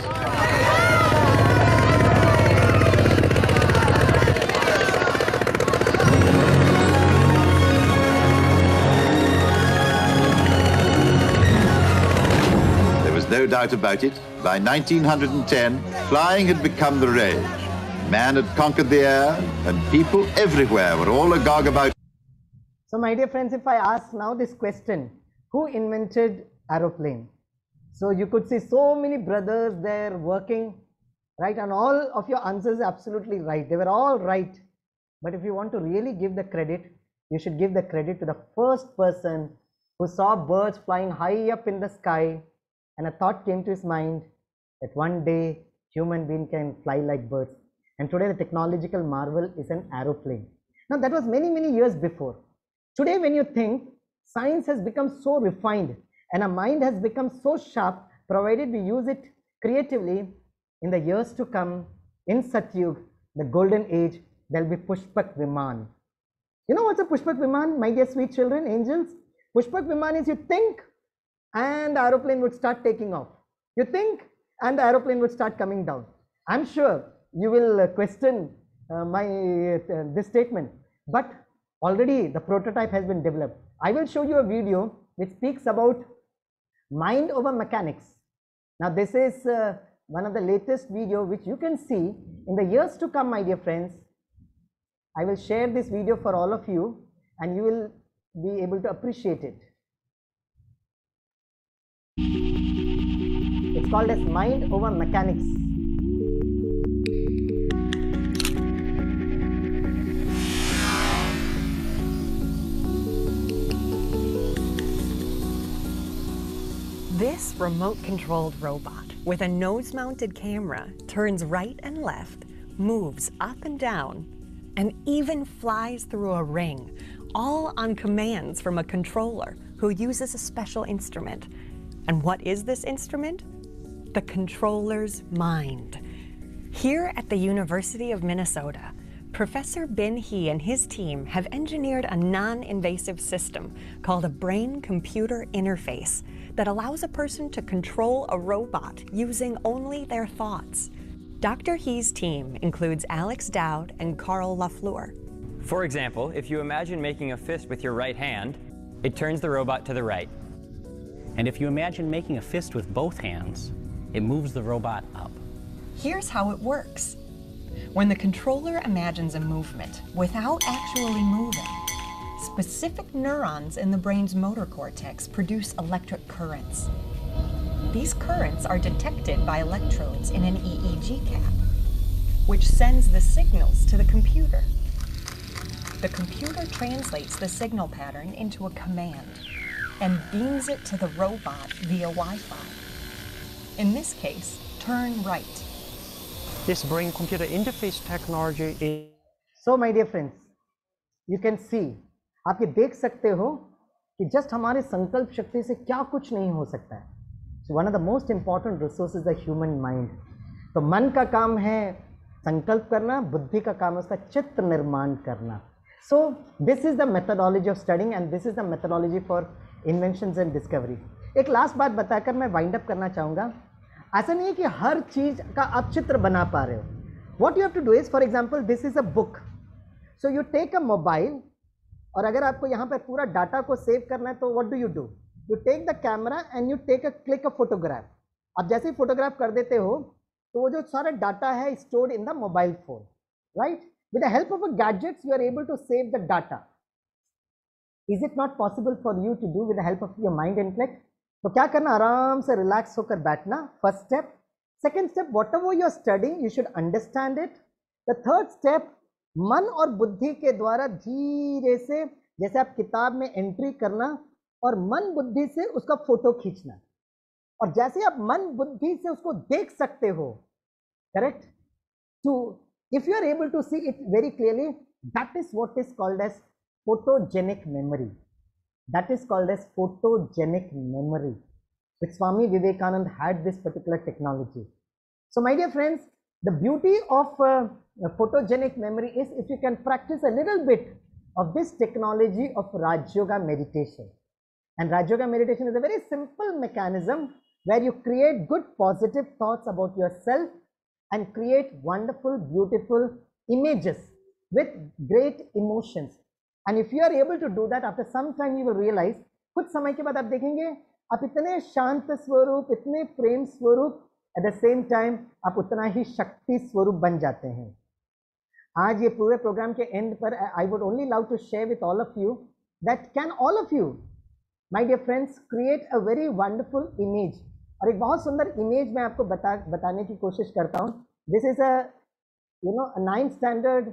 There was no doubt about it. By 1910, flying had become the rage. Man had conquered the air, and people everywhere were all agog about. So my dear friends, if I ask now this question, who invented aeroplane? So you could see so many brothers there working, right? And all of your answers are absolutely right. They were all right. But if you want to really give the credit, you should give the credit to the first person who saw birds flying high up in the sky, and a thought came to his mind that one day human being can fly like birds. And today the technological marvel is an aeroplane. Now that was many, many years before. Today, when you think, science has become so refined and our mind has become so sharp, provided we use it creatively. In the years to come, in Satyug, the golden age, there will be Pushpak Viman. You know what's a Pushpak Viman, my dear sweet children, angels? Pushpak Viman is you think and the aeroplane would start taking off. You think and the aeroplane would start coming down. I'm sure you will question this statement, but already the prototype has been developed. I will show you a video which speaks about mind over mechanics. Now this is one of the latest video which you can see in the years to come, my dear friends. I will share this video for all of you and you will be able to appreciate it. It's called as mind over mechanics. This remote-controlled robot with a nose-mounted camera turns right and left, moves up and down, and even flies through a ring, all on commands from a controller who uses a special instrument. And what is this instrument? The controller's mind. Here at the University of Minnesota, Professor Bin He and his team have engineered a non-invasive system called a brain-computer interface that allows a person to control a robot using only their thoughts. Dr. He's team includes Alex Dowd and Carl Lafleur. For example, if you imagine making a fist with your right hand, it turns the robot to the right. And if you imagine making a fist with both hands, it moves the robot up. Here's how it works. When the controller imagines a movement without actually moving, specific neurons in the brain's motor cortex produce electric currents. These currents are detected by electrodes in an EEG cap, which sends the signals to the computer. The computer translates the signal pattern into a command and beams it to the robot via Wi-Fi. In this case, turn right. This brain-computer interface technology is... So my dear friends, you can see, आप ये देख सकते हो कि just हमारे संकल्प शक्ति से क्या कुछ नहीं हो सकता है. So one of the most important resources is the human mind. तो मन का काम है संकल्प करना, बुद्धि का काम है उसका चित्र निर्माण करना. So this is the methodology of studying and this is the methodology for inventions and discovery. एक लास्ट बात बताकर मैं वाइंड अप करना चाहूँगा. ऐसा नहीं है कि हर चीज़ का आप चित्र बना पा रहे हो. What you have to do is, for example, this is a book. So you take a mobile और अगर आपको यहाँ पर पूरा डाटा को सेव करना है तो what do you do? You take the camera and you take a click a photograph. आप जैसे ही फोटोग्राफ कर देते हो तो वो जो सारा डाटा है stored in the mobile phone, right? With the help of a gadgets, you are able to save the data. Is it not possible for you to do with the help of your mind intellect? तो क्या करना, आराम से relax होकर बैठना. First step. Second step, whatever you are studying you should understand it. The third step, मन और बुद्धि के द्वारा धीरे से, जैसे आप किताब में एंट्री करना और मन बुद्धि से उसका फोटो खींचना. और जैसे आप मन बुद्धि से उसको देख सकते हो, correct, to if you are able to see it very clearly, that is what is called as photogenic memory. That is called as photogenic memory. Which Swami Vivekananda had this particular technology. So my dear friends, the beauty of photogenic memory is if you can practice a little bit of this technology of Raj Yoga meditation. And Raj Yoga meditation is a very simple mechanism where you create good positive thoughts about yourself and create wonderful, beautiful images with great emotions. And if you are able to do that, after some time you will realize, कुछ समय के बाद आप देखेंगे आप इतने शांत स्वरूप, इतने प्रेम स्वरूप, at the same time आप उतना ही शक्ति स्वरूप बन जाते हैं. आज ये पूरे प्रोग्राम के एंड पर I would only love to share with all of you that can all of you, my dear friends, create a very wonderful image. और एक बहुत सुंदर इमेज मैं आपको बताने की कोशिश करता हूँ. This is a a 9th standard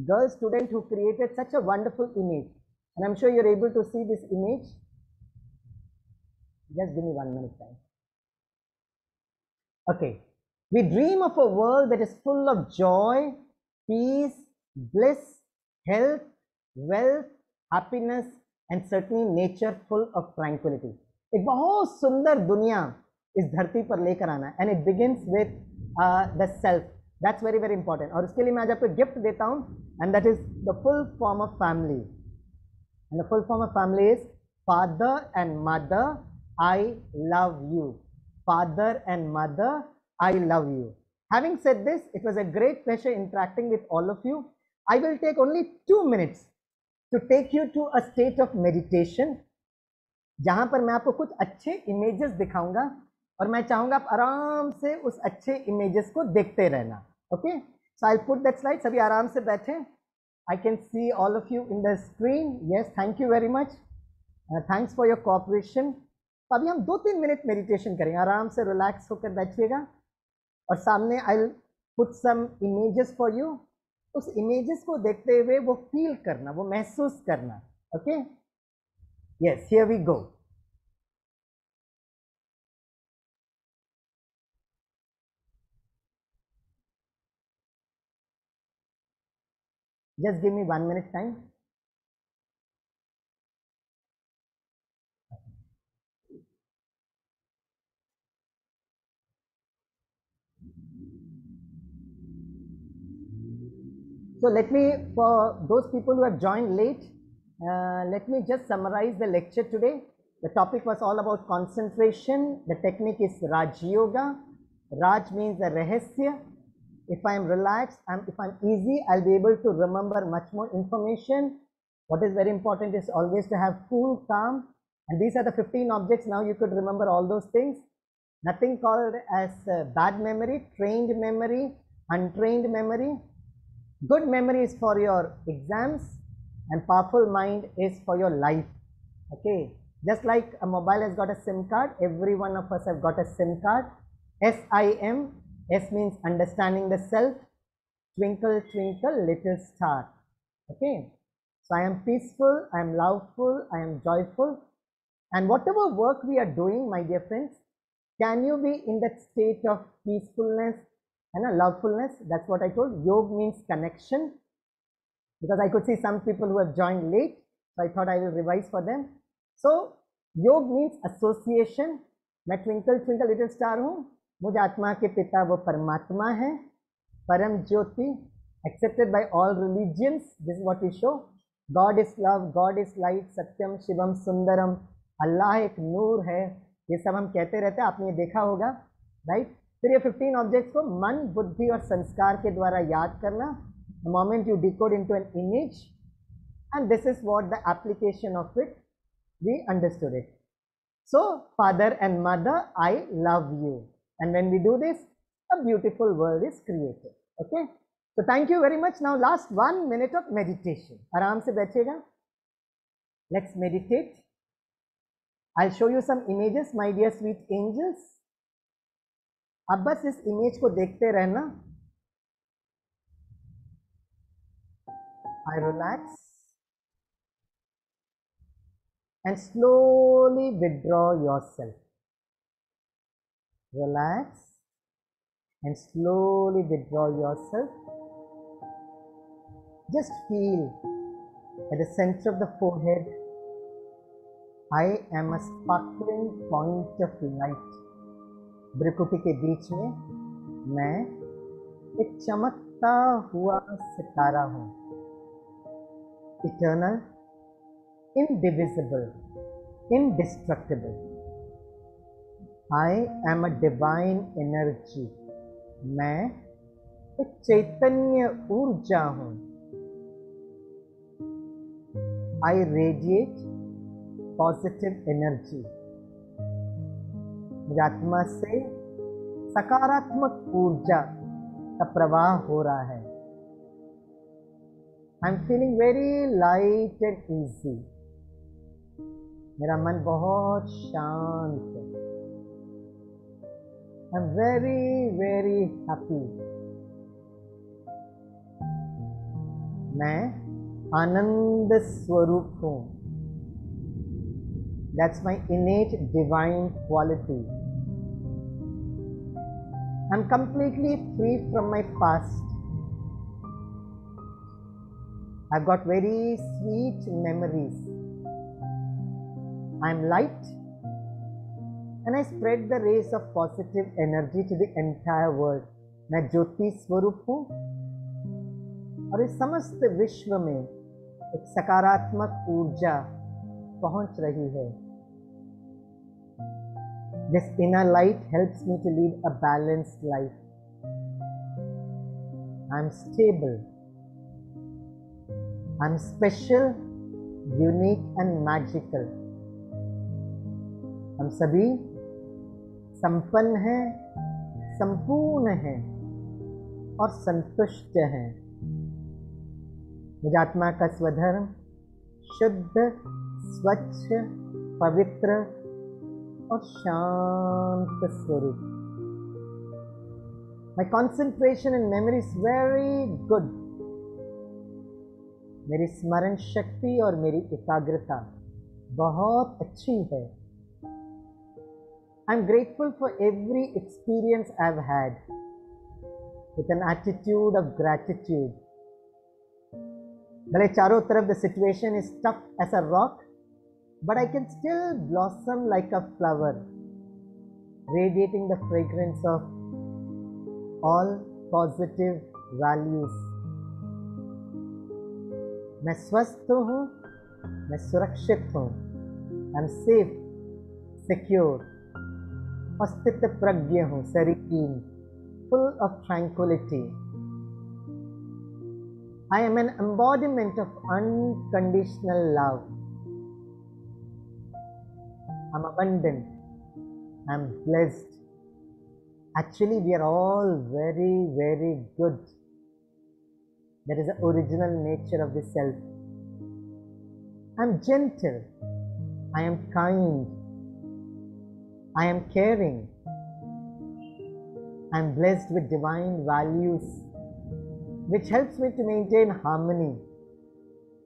girl student who created such a wonderful image, and I'm sure you're able to see this image. Just give me 1 minute time. Okay, we dream of a world that is full of joy, peace, bliss, health, wealth, happiness, and certainly nature full of tranquility. एक बहुत सुंदर दुनिया इस धरती पर लेकर आना, and it begins with the self. That's very very important. और उसके लिए मैं आज आपको गिफ्ट देता हूँ, and that is the full form of family. And the full form of family is father and mother, I love you. Father and mother, I love you. Having said this, it was a great pleasure interacting with all of you. I will take only 2 minutes to take you to a state of meditation, जहाँ पर मैं आपको कुछ अच्छे images दिखाऊंगा और मैं चाहूँगा आप आराम से उस अच्छे इमेजेस को देखते रहना. Okay, so I put that slide. सभी आराम से बैठे. I can see all of you in the screen. Yes, thank you very much. Thanks for your cooperation. अभी हम 2-3 मिनट मेडिटेशन करेंगे. आराम से रिलैक्स होकर बैठिएगा और सामने I will put some images for you. उस इमेजेस को देखते हुए वो फील करना, वो महसूस करना. Okay, yes, here we go. Just give me 1 minute time. So let me, for those people who have joined late, let me just summarize the lecture today. The topic was all about concentration. The technique is Raj Yoga. Raj means the rahasya. If I am relaxed, if I'm easy, I'll be able to remember much more information. What is very important is always to have cool, calm. And these are the 15 objects. Now you could remember all those things. Nothing called as bad memory, trained memory, untrained memory. Good memory is for your exams and powerful mind is for your life. Okay. Just like a mobile has got a SIM card, every one of us have got a SIM card. SIM, S means understanding the self. Twinkle, twinkle, little star. Okay. So I am peaceful, I am loveful, I am joyful. And whatever work we are doing, my dear friends, can you be in that state of peacefulness and a lovefulness? That's what I told. Yoga means connection. Because I could see some people who have joined late, so I thought I will revise for them. So योग means association. मैं twinkle twinkle little star हूँ, मुझ आत्मा के पिता वो परमात्मा है, परम ज्योति, accepted by all religions. This is what we show. God is love, God is light, सत्यम शिवम सुंदरम, अल्लाह एक नूर है, ये सब हम कहते रहते हैं, आपने ये देखा होगा, राइट? फिर ये 15 ऑब्जेक्ट्स को मन, बुद्धि और संस्कार के द्वारा याद करना. The moment you decode into an image, and this is what the application of it, we understood it. So, father and mother, I love you. And when we do this, a beautiful world is created. Okay? So, thank you very much. Now, last 1 minute of meditation. आराम से बैठिएगा. Let's meditate. I'll show you some images, my dear sweet angels. अब बस इस image को देखते रहना. I relax and slowly withdraw yourself. Relax and slowly withdraw yourself. Just feel at the center of the forehead, I am a sparkling point of light. भ्रुकुटी के बीच में मैं एक चमकता हुआ सितारा हूँ. Eternal, indivisible, indestructible. I am a divine energy. मैं एक चैतन्य ऊर्जा हूँ. I radiate positive energy. मेरी आत्मा से सकारात्मक ऊर्जा का प्रवाह हो रहा है. I'm feeling very light and easy. मेरा मन बहुत शांत है. I'm very, very happy. मैं आनंद स्वरूप हूँ. That's my innate divine quality. I'm completely free from my past. I've got very sweet memories. I'm light and I spread the rays of positive energy to the entire world. मैं ज्योति स्वरूप हूँ और इस समस्त विश्व में एक सकारात्मक ऊर्जा पहुँच रही है. This inner light helps me to lead a balanced life. I'm stable. I'm special, unique and magical. हम सभी संपन्न हैं, संपूर्ण हैं और संतुष्ट हैं. मुझ आत्मा का स्वधर्म शुद्ध, स्वच्छ, पवित्र और शांत स्वरूप. My concentration and memory is very good. मेरी स्मरण शक्ति और मेरी एकाग्रता बहुत अच्छी है. I'm grateful for every experience I've had with an attitude of gratitude. भले चारों तरफ the situation is tough as a rock, but I can still blossom like a flower, radiating the fragrance of all positive values. मैं स्वस्थ हूँ, मैं सुरक्षित हूँ. I am safe, secure और स्थित प्रज्ञ हूँ, serene, full of tranquility. I am an embodiment of unconditional love. I'm abundant. I'm blessed. Actually, we are all very, very good. That is the original nature of the self. I'm gentle. I am kind. I am caring. I am blessed with divine values, which helps me to maintain harmony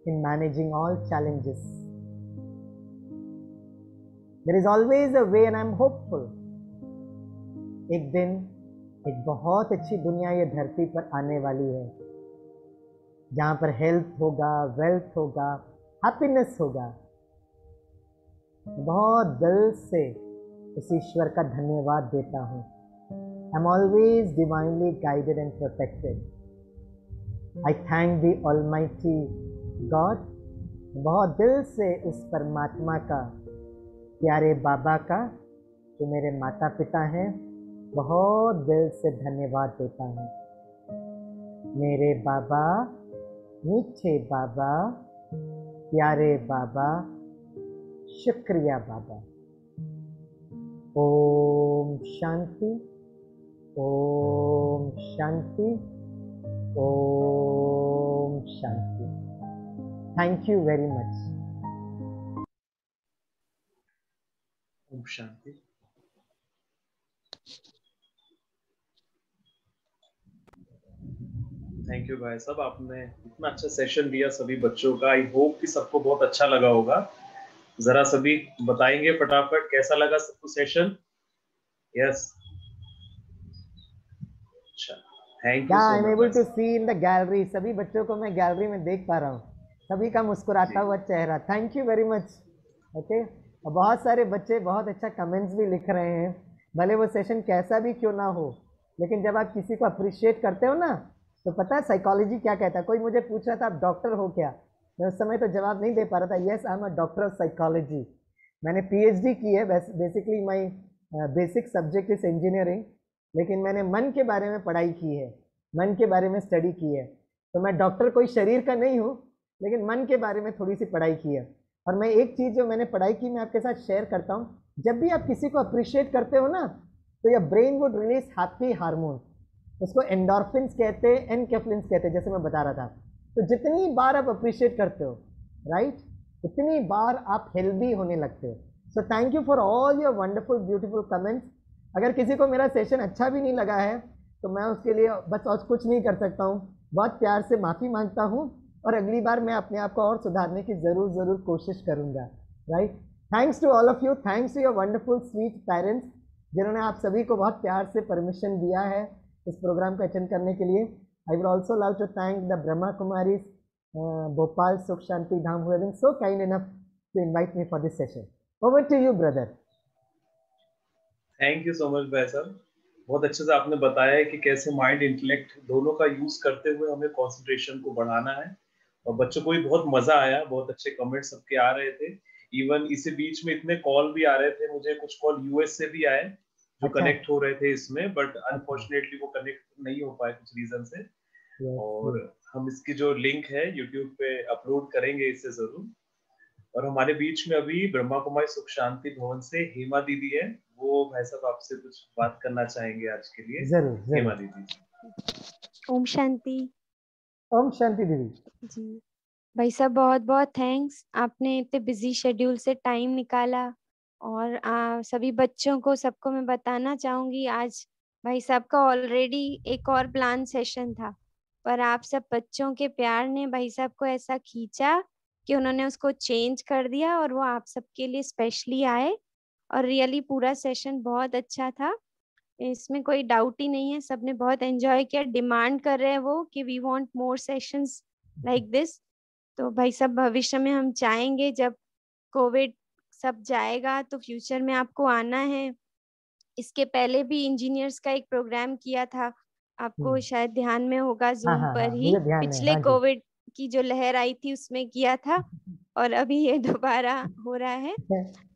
in managing all challenges. There is always a way and I am hopeful. एक दिन एक बहुत अच्छी दुनिया ये धरती पर आने वाली है, जहाँ पर हेल्थ होगा, वेल्थ होगा, हैप्पीनेस होगा। बहुत दिल से उस ईश्वर का धन्यवाद देता हूँ। I am always divinely guided and protected. I thank the almighty God. बहुत दिल से उस परमात्मा का, प्यारे बाबा का, जो मेरे माता पिता हैं, बहुत दिल से धन्यवाद देता हूँ। मेरे बाबा, मीठे बाबा, प्यारे बाबा, शुक्रिया बाबा। ओम शांति, ओम शांति, ओम शांति। Thank you very much. ओम शांति। थैंक यू भाई साहब, आपने इतना अच्छा सेशन दिया सभी बच्चों का। आई होप कि सबको बहुत अच्छा लगा होगा। जरा सभी बताएंगे फटाफट कैसा लगा सबको सेशन? यस, अच्छा, thank you Yeah, so I'm much. able to see in the gallery. सभी बच्चों को मैं गैलरी में देख पा रहा हूँ, सभी का मुस्कुराता हुआ चेहरा। Thank you very much. Okay, और बहुत सारे बच्चे बहुत अच्छा कमेंट्स भी लिख रहे हैं। भले वो सेशन कैसा भी क्यों ना हो, लेकिन जब आप किसी को अप्रिशिएट करते हो ना, तो पता है साइकोलॉजी क्या कहता है। कोई मुझे पूछ रहा था आप डॉक्टर हो क्या, मैं उस समय तो जवाब नहीं दे पा रहा था। Yes, I am a doctor of psychology. मैंने PhD की है। Basically my basic subject is engineering, लेकिन मैंने मन के बारे में पढ़ाई की है, मन के बारे में स्टडी की है। तो मैं डॉक्टर कोई शरीर का नहीं हूँ, लेकिन मन के बारे में थोड़ी सी पढ़ाई की है। और मैं एक चीज़ जो मैंने पढ़ाई की मैं आपके साथ शेयर करता हूँ। जब भी आप किसी को अप्रिशिएट करते हो ना, तो your brain would release happy hormone. उसको एंडोर्फिन्स कहते हैं, एनकेफ्लिन्स कहते हैं, जैसे मैं बता रहा था। तो जितनी बार आप अप्रिशिएट करते हो, राइट, उतनी बार आप हेल्दी होने लगते हो। So thank you for all your wonderful beautiful comments. अगर किसी को मेरा सेशन अच्छा भी नहीं लगा है, तो मैं उसके लिए बस और कुछ नहीं कर सकता हूँ। बहुत प्यार से माफ़ी मांगता हूँ, और अगली बार मैं अपने आप को और सुधारने की ज़रूर कोशिश करूँगा। Right, thanks to all of you. Thanks to your wonderful sweet parents, जिन्होंने आप सभी को बहुत प्यार से परमिशन दिया है इस प्रोग्राम को अटेंड करने के लिए। I will also love to thank the Brahma Kumaris Bhopal Sukh Shanti Dham, who have been so kind enough to invite me for this session. Over to you brother. Thank you so much भाई साहब, बहुत अच्छे से आपने बताया है कि कैसे माइंड इंटेलेक्ट दोनों का यूज करते हुए हमें कंसंट्रेशन को बढ़ाना है। और बच्चों को भी बहुत मजा आया, बहुत अच्छे कमेंट सबके आ रहे थे। इवन इसी बीच में इतने कॉल भी आ रहे थे, मुझे कुछ कॉल US से भी आए जो कनेक्ट हो रहे थे इसमें, बट अनफॉर्चुनेटली वो कनेक्ट नहीं हो पाए कुछ रीजन से। और हम इसकी जो लिंक है YouTube पे अपलोड करेंगे इसे जरूर। और हमारे बीच में अभी ब्रह्मा कुमारी सुख शांति भवन से हेमा दीदी है, वो भाई साहब आपसे कुछ बात करना चाहेंगे आज के लिए। जरूर। हेमा दीदी। ओम शांति। ओम शांति दीदी जी भाई साहब, बहुत बहुत थैंक्स, आपने इतने बिजी शेड्यूल से टाइम निकाला। और सभी बच्चों को, सबको मैं बताना चाहूंगी, आज भाई साहब का ऑलरेडी एक और प्लान सेशन था, पर आप सब बच्चों के प्यार ने भाई साहब को ऐसा खींचा कि उन्होंने उसको चेंज कर दिया, और वो आप सबके लिए स्पेशली आए। और रियली पूरा सेशन बहुत अच्छा था, इसमें कोई डाउट ही नहीं है। सबने बहुत एंजॉय किया। डिमांड कर रहे हैं वो कि we want more sessions like this. तो भाई साहब, भविष्य में हम चाहेंगे जब कोविड सब जाएगा तो फ्यूचर में आपको आना है। इसके पहले भी इंजीनियर्स का एक प्रोग्राम किया था, आपको शायद ध्यान में होगा, जूम पर ही मुझे ध्यान है। पिछले कोविड की जो लहर आई थी उसमें किया था, और अभी ये दोबारा हो रहा है।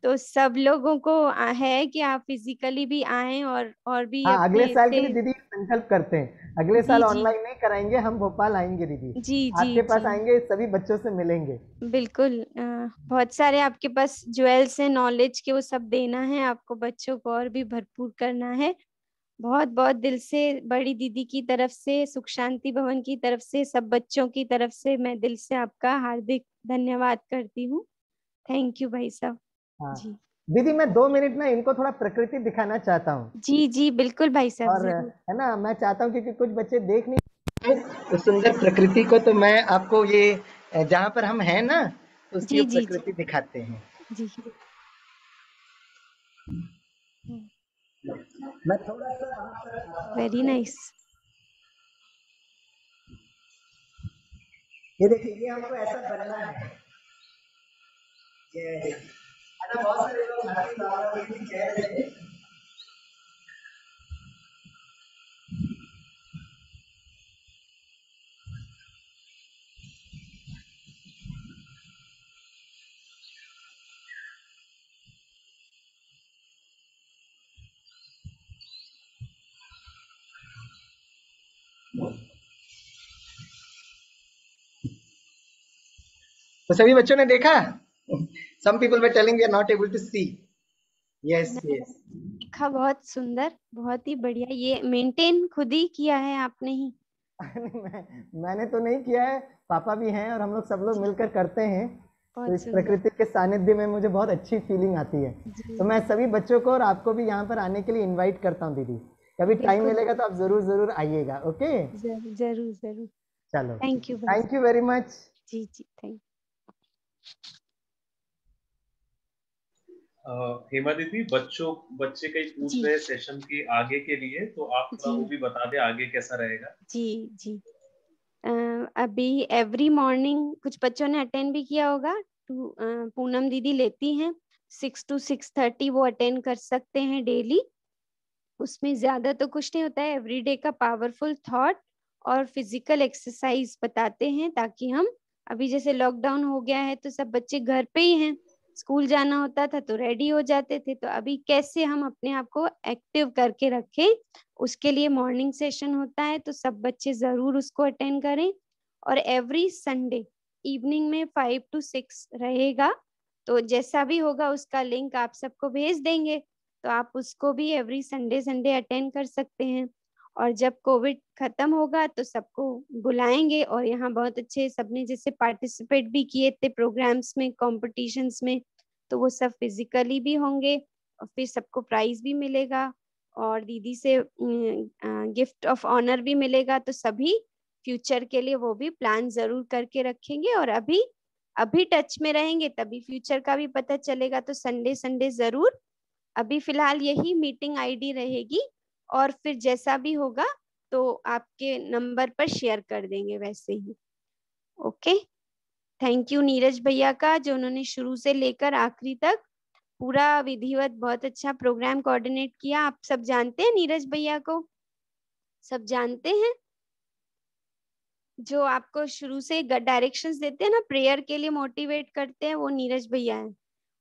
तो सब लोगों को है कि आप फिजिकली भी आएं और भी अगले अपने साल के लिए दीदी संकल्प करते हैं। अगले साल जी ऑनलाइन नहीं कराएंगे, हम भोपाल आएंगे दीदी, जी जी आपके पास जी आएंगे, सभी बच्चों से मिलेंगे। बिल्कुल। बहुत सारे आपके पास ज्वेल्स हैं नॉलेज के, वो सब देना है आपको बच्चों को, और भी भरपूर करना है। बहुत बहुत दिल से बड़ी दीदी की तरफ से, सुख शांति भवन की तरफ से, सब बच्चों की तरफ से मैं दिल से आपका हार्दिक धन्यवाद करती हूँ। थैंक यू भाई साहब। हाँ जी दीदी, मैं 2 मिनट ना इनको थोड़ा प्रकृति दिखाना चाहता हूँ। जी जी बिल्कुल भाई साहब, और जरूर। है ना, मैं चाहता हूँ क्योंकि कुछ बच्चे देख नहीं पाए उस सुंदर प्रकृति को, तो मैं आपको ये जहाँ पर हम हैं ना, उसकी जी जी जी प्रकृति दिखाते हैं। जी। मैं थोड़ा सा वहाँ पर आता हूँ वेरी आपको। नाइस। ये देखिए, ये हमको ऐसा बनना है। ये है ना, बहुत सारे लोग हैप्पी लावा भी कह रहे थे। तो सभी बच्चों ने देखा? Some people were telling we are not able to see. Yes, yes. देखा, बहुत सुंदर, बहुत ही बढ़िया। ये मेंटेन खुद ही किया है आपने ही? मैंने तो नहीं किया है, पापा भी हैं और हम लोग सब लोग मिलकर करते हैं। तो बहुत इस सुंदर। प्रकृति के सानिध्य में मुझे बहुत अच्छी फीलिंग आती है। तो मैं सभी बच्चों को और आपको भी यहाँ पर आने के लिए इनवाइट करता हूँ दीदी। कभी टाइम बिल्कुल। मिलेगा तो आप जरूर जरूर आइएगा। ओके, जरूर जरूर जरूर। चलो, थैंक यू भाई। Thank you very much. जी जी थैंक। हेमा दीदी, बच्चे कई पूछ जी रहे हैं सेशन के आगे के लिए, तो आप थोड़ा वो जी भी बता दें आगे कैसा रहेगा। जी जी। अ, अभी एवरी मॉर्निंग कुछ बच्चों ने अटेंड भी किया होगा। पूनम दीदी लेती हैं 6 to 6:30, वो अटेंड कर सकते हैं डेली। उसमें ज्यादा तो कुछ नहीं होता है, एवरीडे का पावरफुल थॉट और फिजिकल एक्सरसाइज बताते हैं, ताकि हम, अभी जैसे लॉकडाउन हो गया है तो सब बच्चे घर पे ही हैं, स्कूल जाना होता था तो रेडी हो जाते थे, तो अभी कैसे हम अपने आप को एक्टिव करके रखें, उसके लिए मॉर्निंग सेशन होता है, तो सब बच्चे जरूर उसको अटेंड करें। और एवरी संडे इवनिंग में 5 to 6 रहेगा, तो जैसा भी होगा उसका लिंक आप सबको भेज देंगे, तो आप उसको भी एवरी संडे संडे अटेंड कर सकते हैं। और जब कोविड खत्म होगा तो सबको बुलाएंगे, और यहाँ बहुत अच्छे सबने जैसे पार्टिसिपेट भी किए थे प्रोग्राम्स में, कॉम्पिटिशन्स में, तो वो सब फिजिकली भी होंगे, और फिर सबको प्राइज भी मिलेगा, और दीदी से गिफ्ट ऑफ ऑनर भी मिलेगा। तो सभी फ्यूचर के लिए वो भी प्लान जरूर करके रखेंगे, और अभी अभी टच में रहेंगे तभी फ्यूचर का भी पता चलेगा। तो संडे संडे जरूर, अभी फिलहाल यही मीटिंग आईडी रहेगी, और फिर जैसा भी होगा तो आपके नंबर पर शेयर कर देंगे वैसे ही। ओके, थैंक यू नीरज भैया का, जो उन्होंने शुरू से लेकर आखिरी तक पूरा विधिवत बहुत अच्छा प्रोग्राम कोऑर्डिनेट किया। आप सब जानते हैं नीरज भैया को? सब जानते हैं? जो आपको शुरू से डायरेक्शंस देते हैं ना, प्रेयर के लिए मोटिवेट करते हैं, वो नीरज भैया हैं।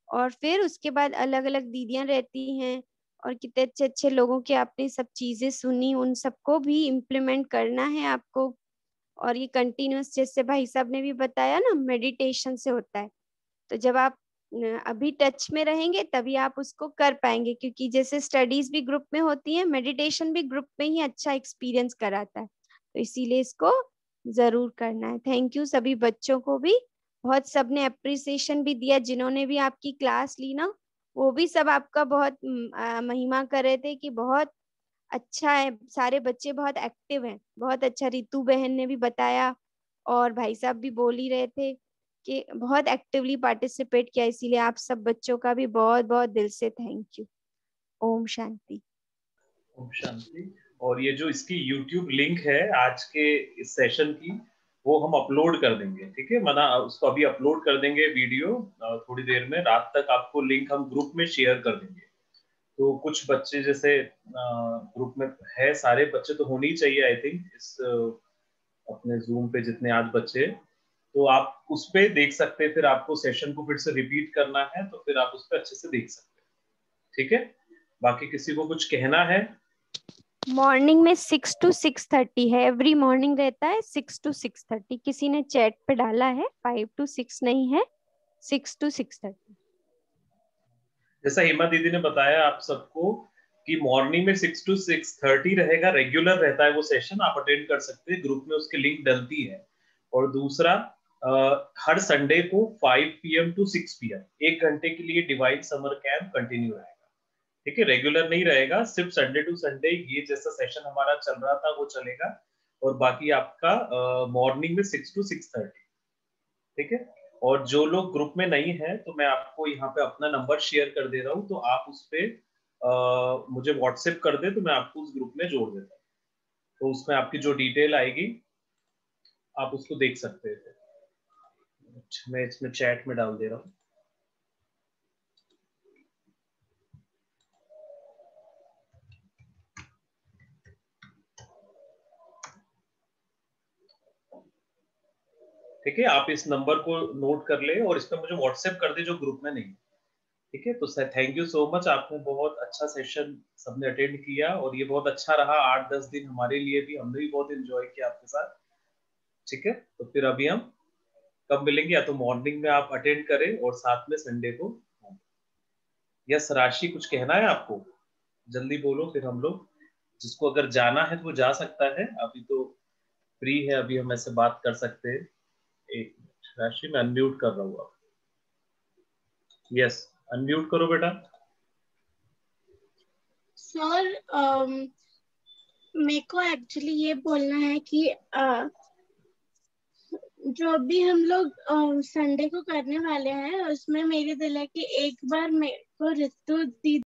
और फिर उसके बाद अलग अलग दीदियां रहती हैं, और कितने अच्छे अच्छे लोगों की आपने सब चीजें सुनी, उन सबको भी इम्प्लीमेंट करना है आपको। और ये कंटिन्यूअस, जैसे भाई साहब ने भी बताया ना, मेडिटेशन से होता है। तो जब आप अभी टच में रहेंगे तभी आप उसको कर पाएंगे, क्योंकि जैसे स्टडीज भी ग्रुप में होती है, मेडिटेशन भी ग्रुप में ही अच्छा एक्सपीरियंस कराता है, तो इसीलिए इसको जरूर करना है। थैंक यू सभी बच्चों को भी, बहुत सबने अप्रिसिएशन भी दिया, जिन्होंने भी आपकी क्लास ली ना, वो भी सब आपका बहुत महिमा कर रहे थे कि बहुत अच्छा है, सारे बच्चे बहुत एक्टिव हैं, बहुत अच्छा। रितु बहन ने भी बताया, और भाई साहब भी बोल ही रहे थे कि बहुत एक्टिवली पार्टिसिपेट किया, इसीलिए आप सब बच्चों का भी बहुत बहुत दिल से थैंक यू। ओम शांति। ओम शांति। और ये जो इसकी YouTube लिंक है आज के इस सेशन की, वो हम अपलोड कर देंगे, ठीक है? मना उसको अभी अपलोड कर देंगे वीडियो, थोड़ी देर में, रात तक आपको लिंक हम ग्रुप में शेयर कर देंगे। तो कुछ बच्चे जैसे ग्रुप में है, सारे बच्चे तो होने ही चाहिए आई थिंक इस अपने जूम पे जितने आज बच्चे, तो आप उस पे देख सकते हैं। फिर आपको सेशन को फिर से रिपीट करना है तो फिर आप उस पे अच्छे से देख सकते हैं, ठीक है? बाकी किसी को कुछ कहना है? मॉर्निंग में 6 to 6:30 है, एवरी मॉर्निंग रहता है 6 to 6:30। किसी ने चैट पे डाला है, 5 to 6 नहीं है, 6 to 6:30। जैसा हिमा दीदी ने बताया आप सबको कि मॉर्निंग में 6 to 6:30 रहेगा, रेगुलर रहता है वो सेशन, आप अटेंड कर सकते हैं, ग्रुप में उसकी लिंक डलती है। और दूसरा हर संडे को 5 PM to 6 PM 1 घंटे के लिए डिवाइन समर कैंप कंटिन्यू रहेगा। ठीक है, रेगुलर नहीं रहेगा, सिर्फ संडे टू संडे ये जैसा सेशन हमारा चल रहा था वो चलेगा, और बाकी आपका मॉर्निंग में 6 to 6:30। ठीक है, और जो लोग ग्रुप में नहीं है तो मैं आपको यहाँ पे अपना नंबर शेयर कर दे रहा हूँ, तो आप उस पे मुझे व्हाट्सएप कर दे तो मैं आपको उस ग्रुप में जोड़ देता हूँ। तो उसमें आपकी जो डिटेल आएगी आप उसको देख सकते हैं। मैं इसमें चैट में डाल दे रहा हूँ। ठीक है, आप इस नंबर को नोट कर ले और इस पर मुझे व्हाट्सएप कर दे जो ग्रुप में नहीं। ठीक है, तो sir thank you so much, आपने बहुत अच्छा सेशन सबने अटेंड किया और ये बहुत अच्छा रहा। 8-10 दिन हमारे लिए भी, हमने भी बहुत एंजॉय किया आपके साथ। ठीक है, तो फिर अभी हम कब मिलेंगे, या तो मॉर्निंग में आप अटेंड करें और साथ में संडे को। यस राशि, कुछ कहना है आपको? जल्दी बोलो, फिर हम लोग जिसको अगर जाना है तो वो जा सकता है, अभी तो फ्री है, अभी हम ऐसे बात कर सकते हैं। एक मिनट राशि, मैं अनम्यूट कर रहा हूँ आप। यस, अनम्यूट करो बेटा। सर मेरे को एक्चुअली ये बोलना है कि जो भी हम लोग संडे को करने वाले हैं उसमें मेरी दिल है कि एक बार मेरे को रितु दीदी